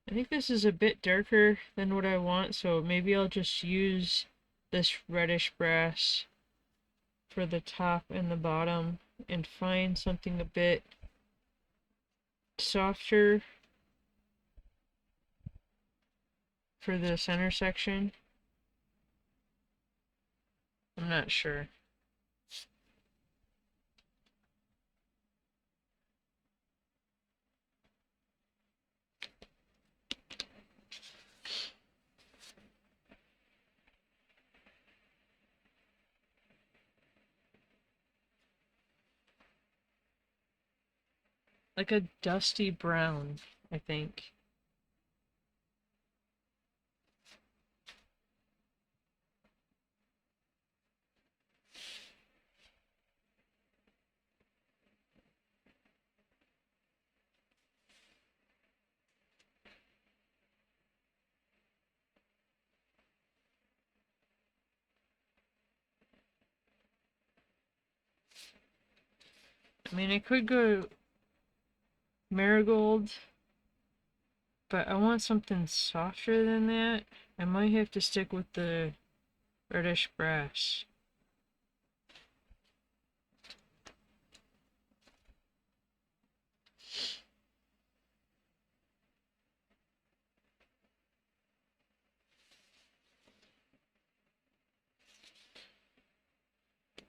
I think this is a bit darker than what I want, so maybe I'll just use this reddish brass for the top and the bottom and find something a bit softer for the center section. I'm not sure. like a dusty brown, I think. I mean, I could go marigold, but I want something softer than that. I might have to stick with the reddish brass.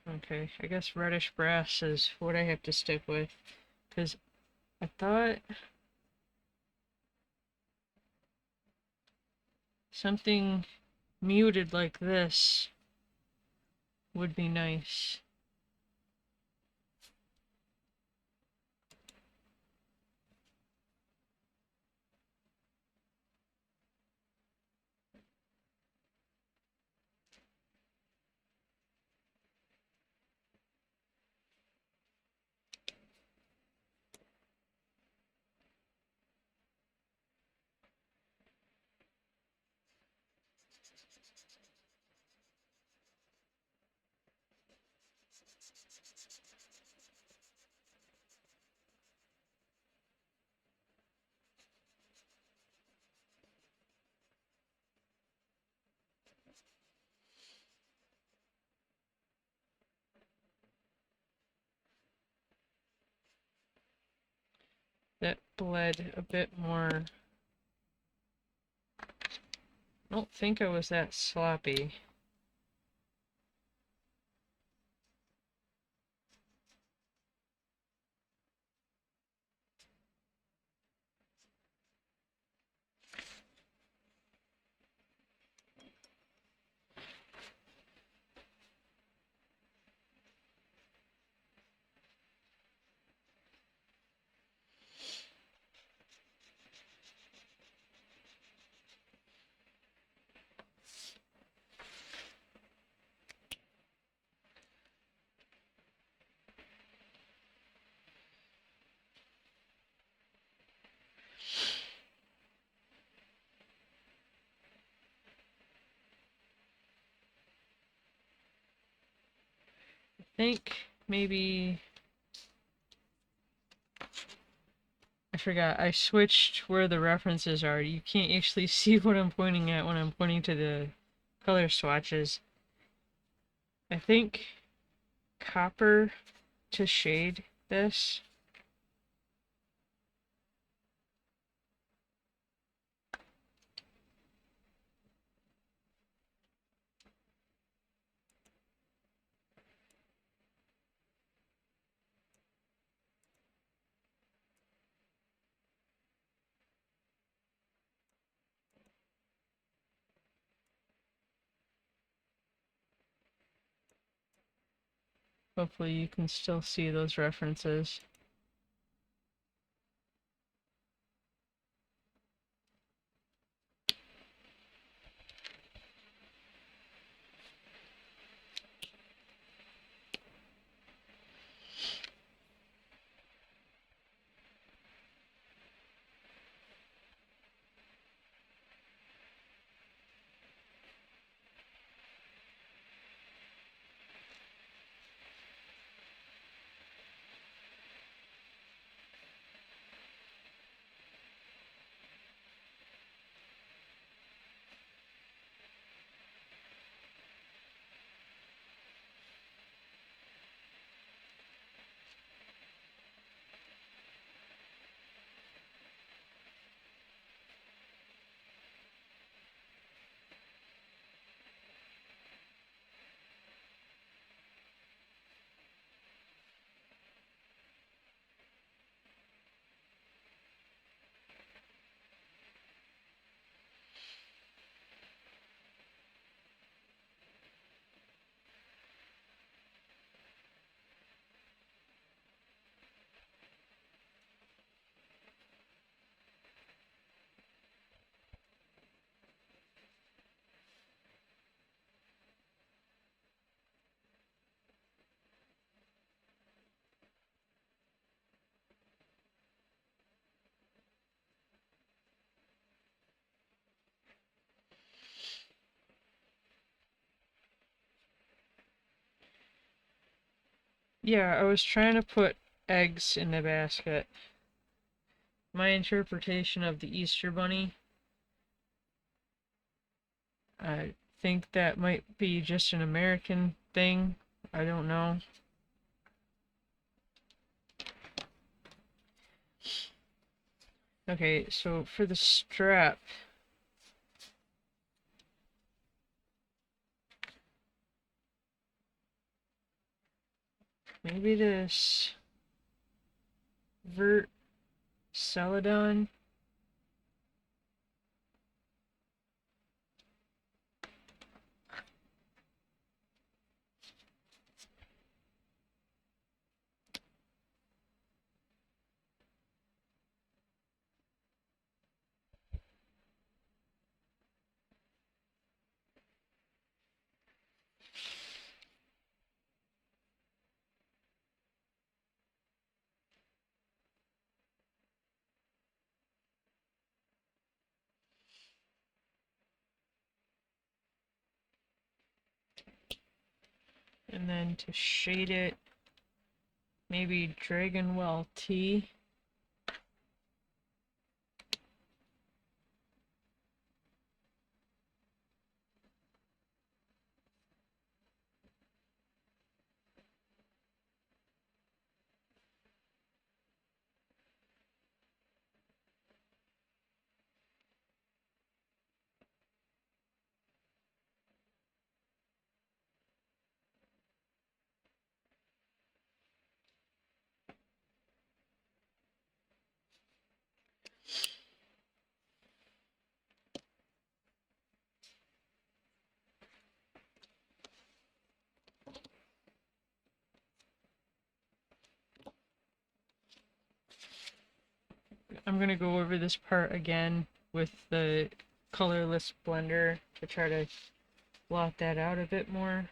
Okay, I guess reddish brass is what I have to stick with, because I thought something muted like this would be nice. That bled a bit more. I don't think I was that sloppy. I think maybe I forgot. I switched where the references are. You can't actually see what I'm pointing at when I'm pointing to the color swatches. I think copper to shade this. Hopefully you can still see those references. Yeah, I was trying to put eggs in the basket. My interpretation of the Easter Bunny, I think that might be just an American thing. I don't know. Okay, so for the strap, maybe this vert celadon. And then to shade it, maybe Dragonwell tea. I'm gonna go over this part again with the colorless blender to try to blot that out a bit more.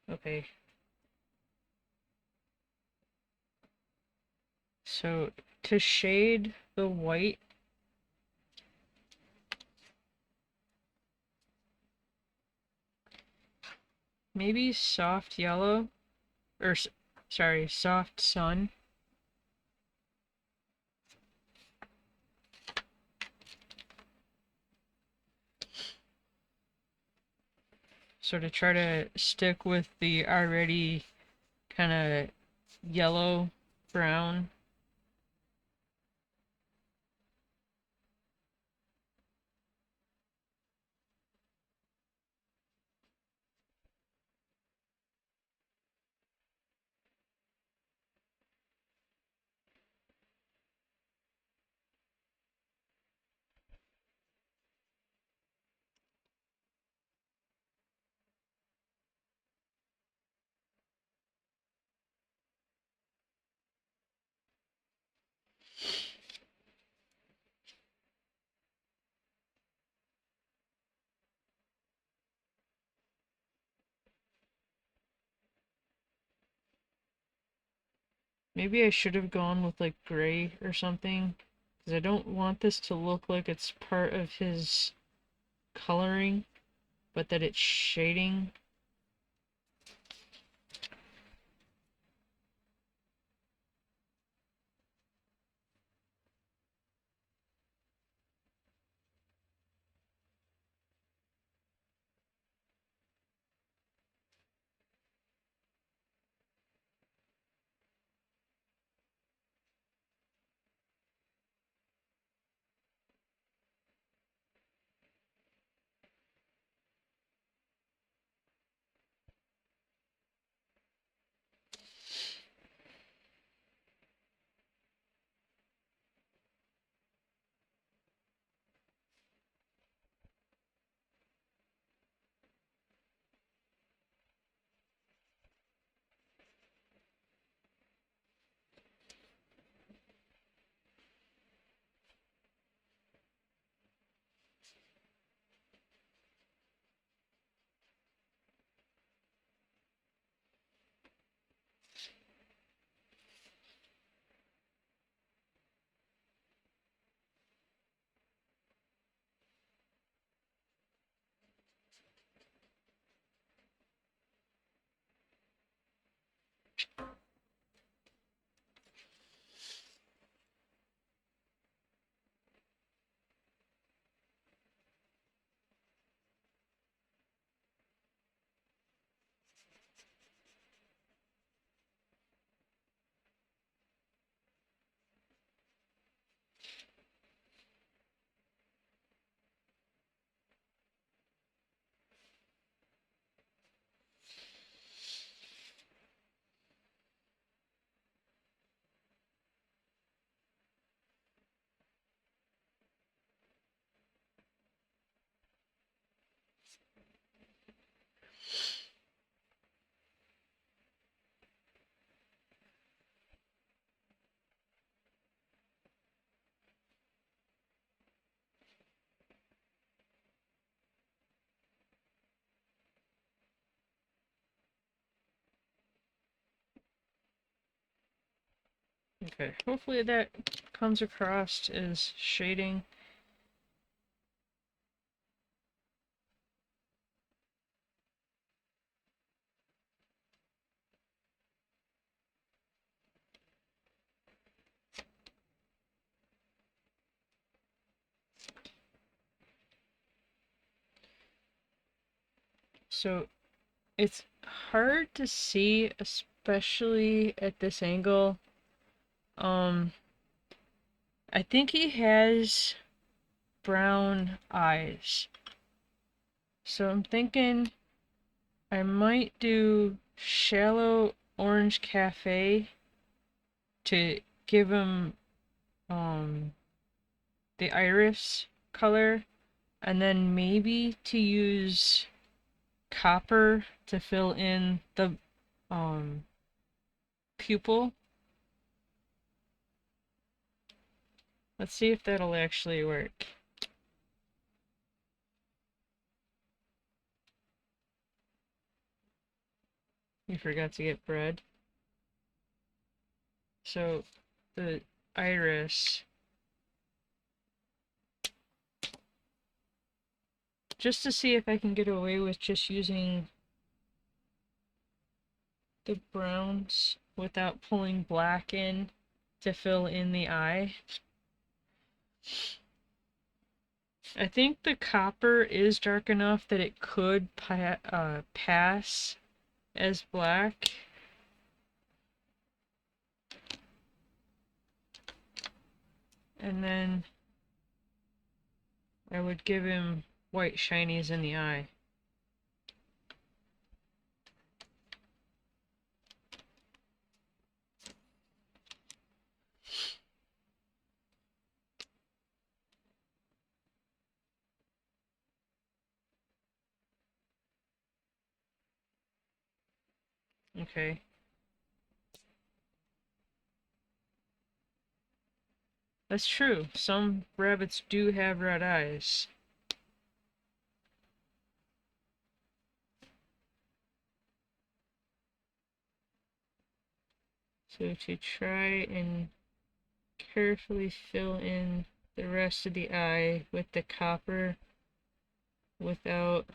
Okay. So to shade the white, maybe soft yellow, or sorry, soft sun. So to try to stick with the already kind of yellow brown. Maybe I should have gone with like gray or something, because I don't want this to look like it's part of his coloring, but that it's shading. Okay, hopefully that comes across as shading. So it's hard to see, especially at this angle. I think he has brown eyes. So I'm thinking I might do shallow orange cafe to give him the iris color, and then maybe to use copper to fill in the pupil. Let's see if that'll actually work. You forgot to get bread. So the iris, just to see if I can get away with just using the browns without pulling black in to fill in the eye. I think the copper is dark enough that it could pass as black. And then I would give him white shinies in the eye. Okay. That's true. Some rabbits do have red eyes. So to try and carefully fill in the rest of the eye with the copper without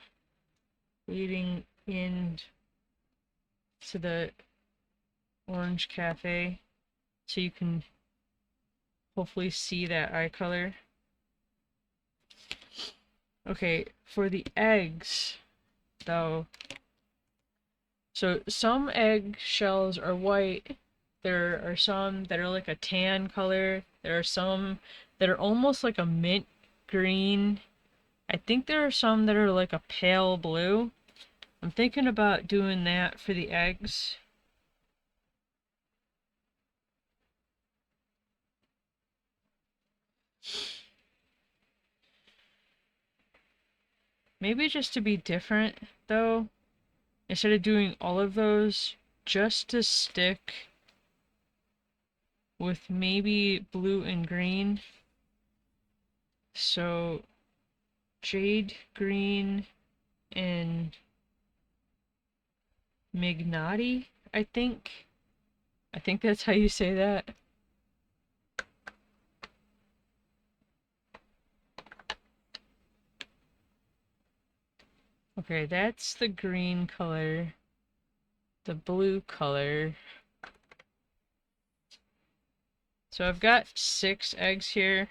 bleeding in to the orange cafe, so you can hopefully see that eye color. Okay, for the eggs though, so some egg shells are white. There are some that are like a tan color. There are some that are almost like a mint green. I think there are some that are like a pale blue. I'm thinking about doing that for the eggs. Maybe just to be different though, instead of doing all of those, just to stick with maybe blue and green. So jade green and mignonette, I think. I think that's how you say that. Okay, that's the green color. The blue color. So I've got 6 eggs here.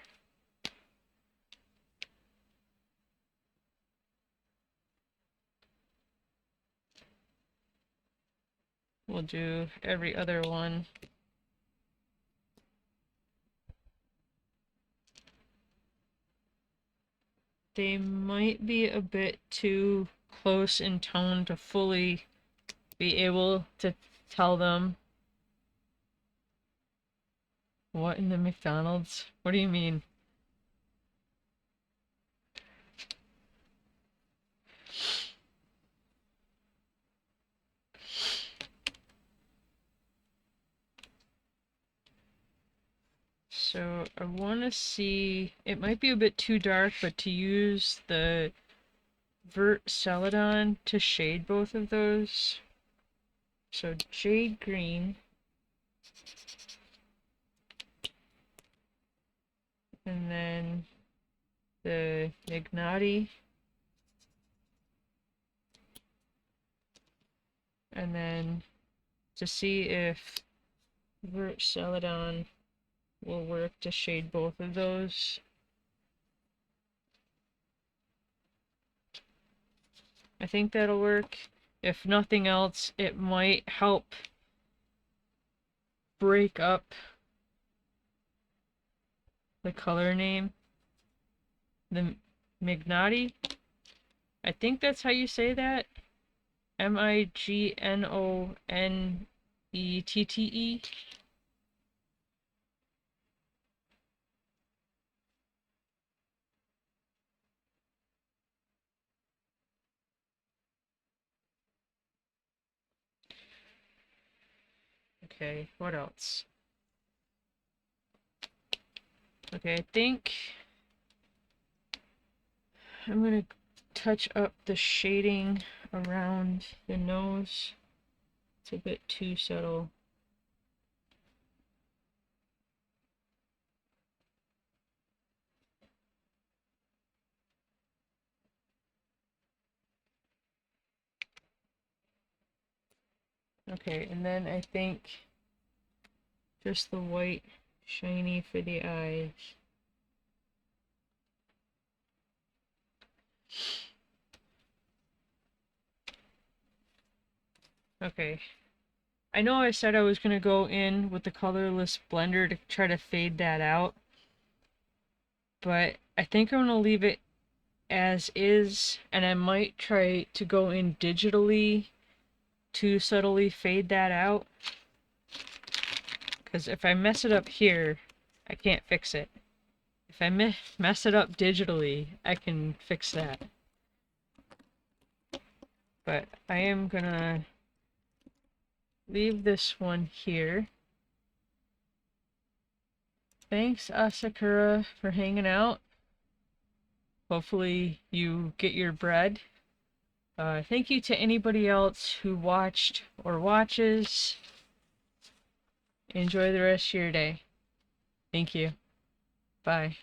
We'll do every other one. They might be a bit too close in tone to fully be able to tell them. What in the McDonald's? What do you mean? So I want to see, it might be a bit too dark, but to use the vert celadon to shade both of those. So jade green. And then the mignonette. And then to see if vert celadon will work to shade both of those. I think that'll work. If nothing else, it might help break up the color name. The mignonette. I think that's how you say that. Mignonette. Okay, what else? Okay, I think I'm gonna touch up the shading around the nose. It's a bit too subtle. Okay, and then I think just the white shiny for the eyes. Okay. I know I said I was going to go in with the colorless blender to try to fade that out, but I think I'm going to leave it as is, and I might try to go in digitally to subtly fade that out, because if I mess it up here, I can't fix it. If I mess it up digitally, I can fix that. But I am gonna leave this one here. Thanks, Asakura, for hanging out. Hopefully you get your bread. Thank you to anybody else who watched or watches. Enjoy the rest of your day. Thank you. Bye.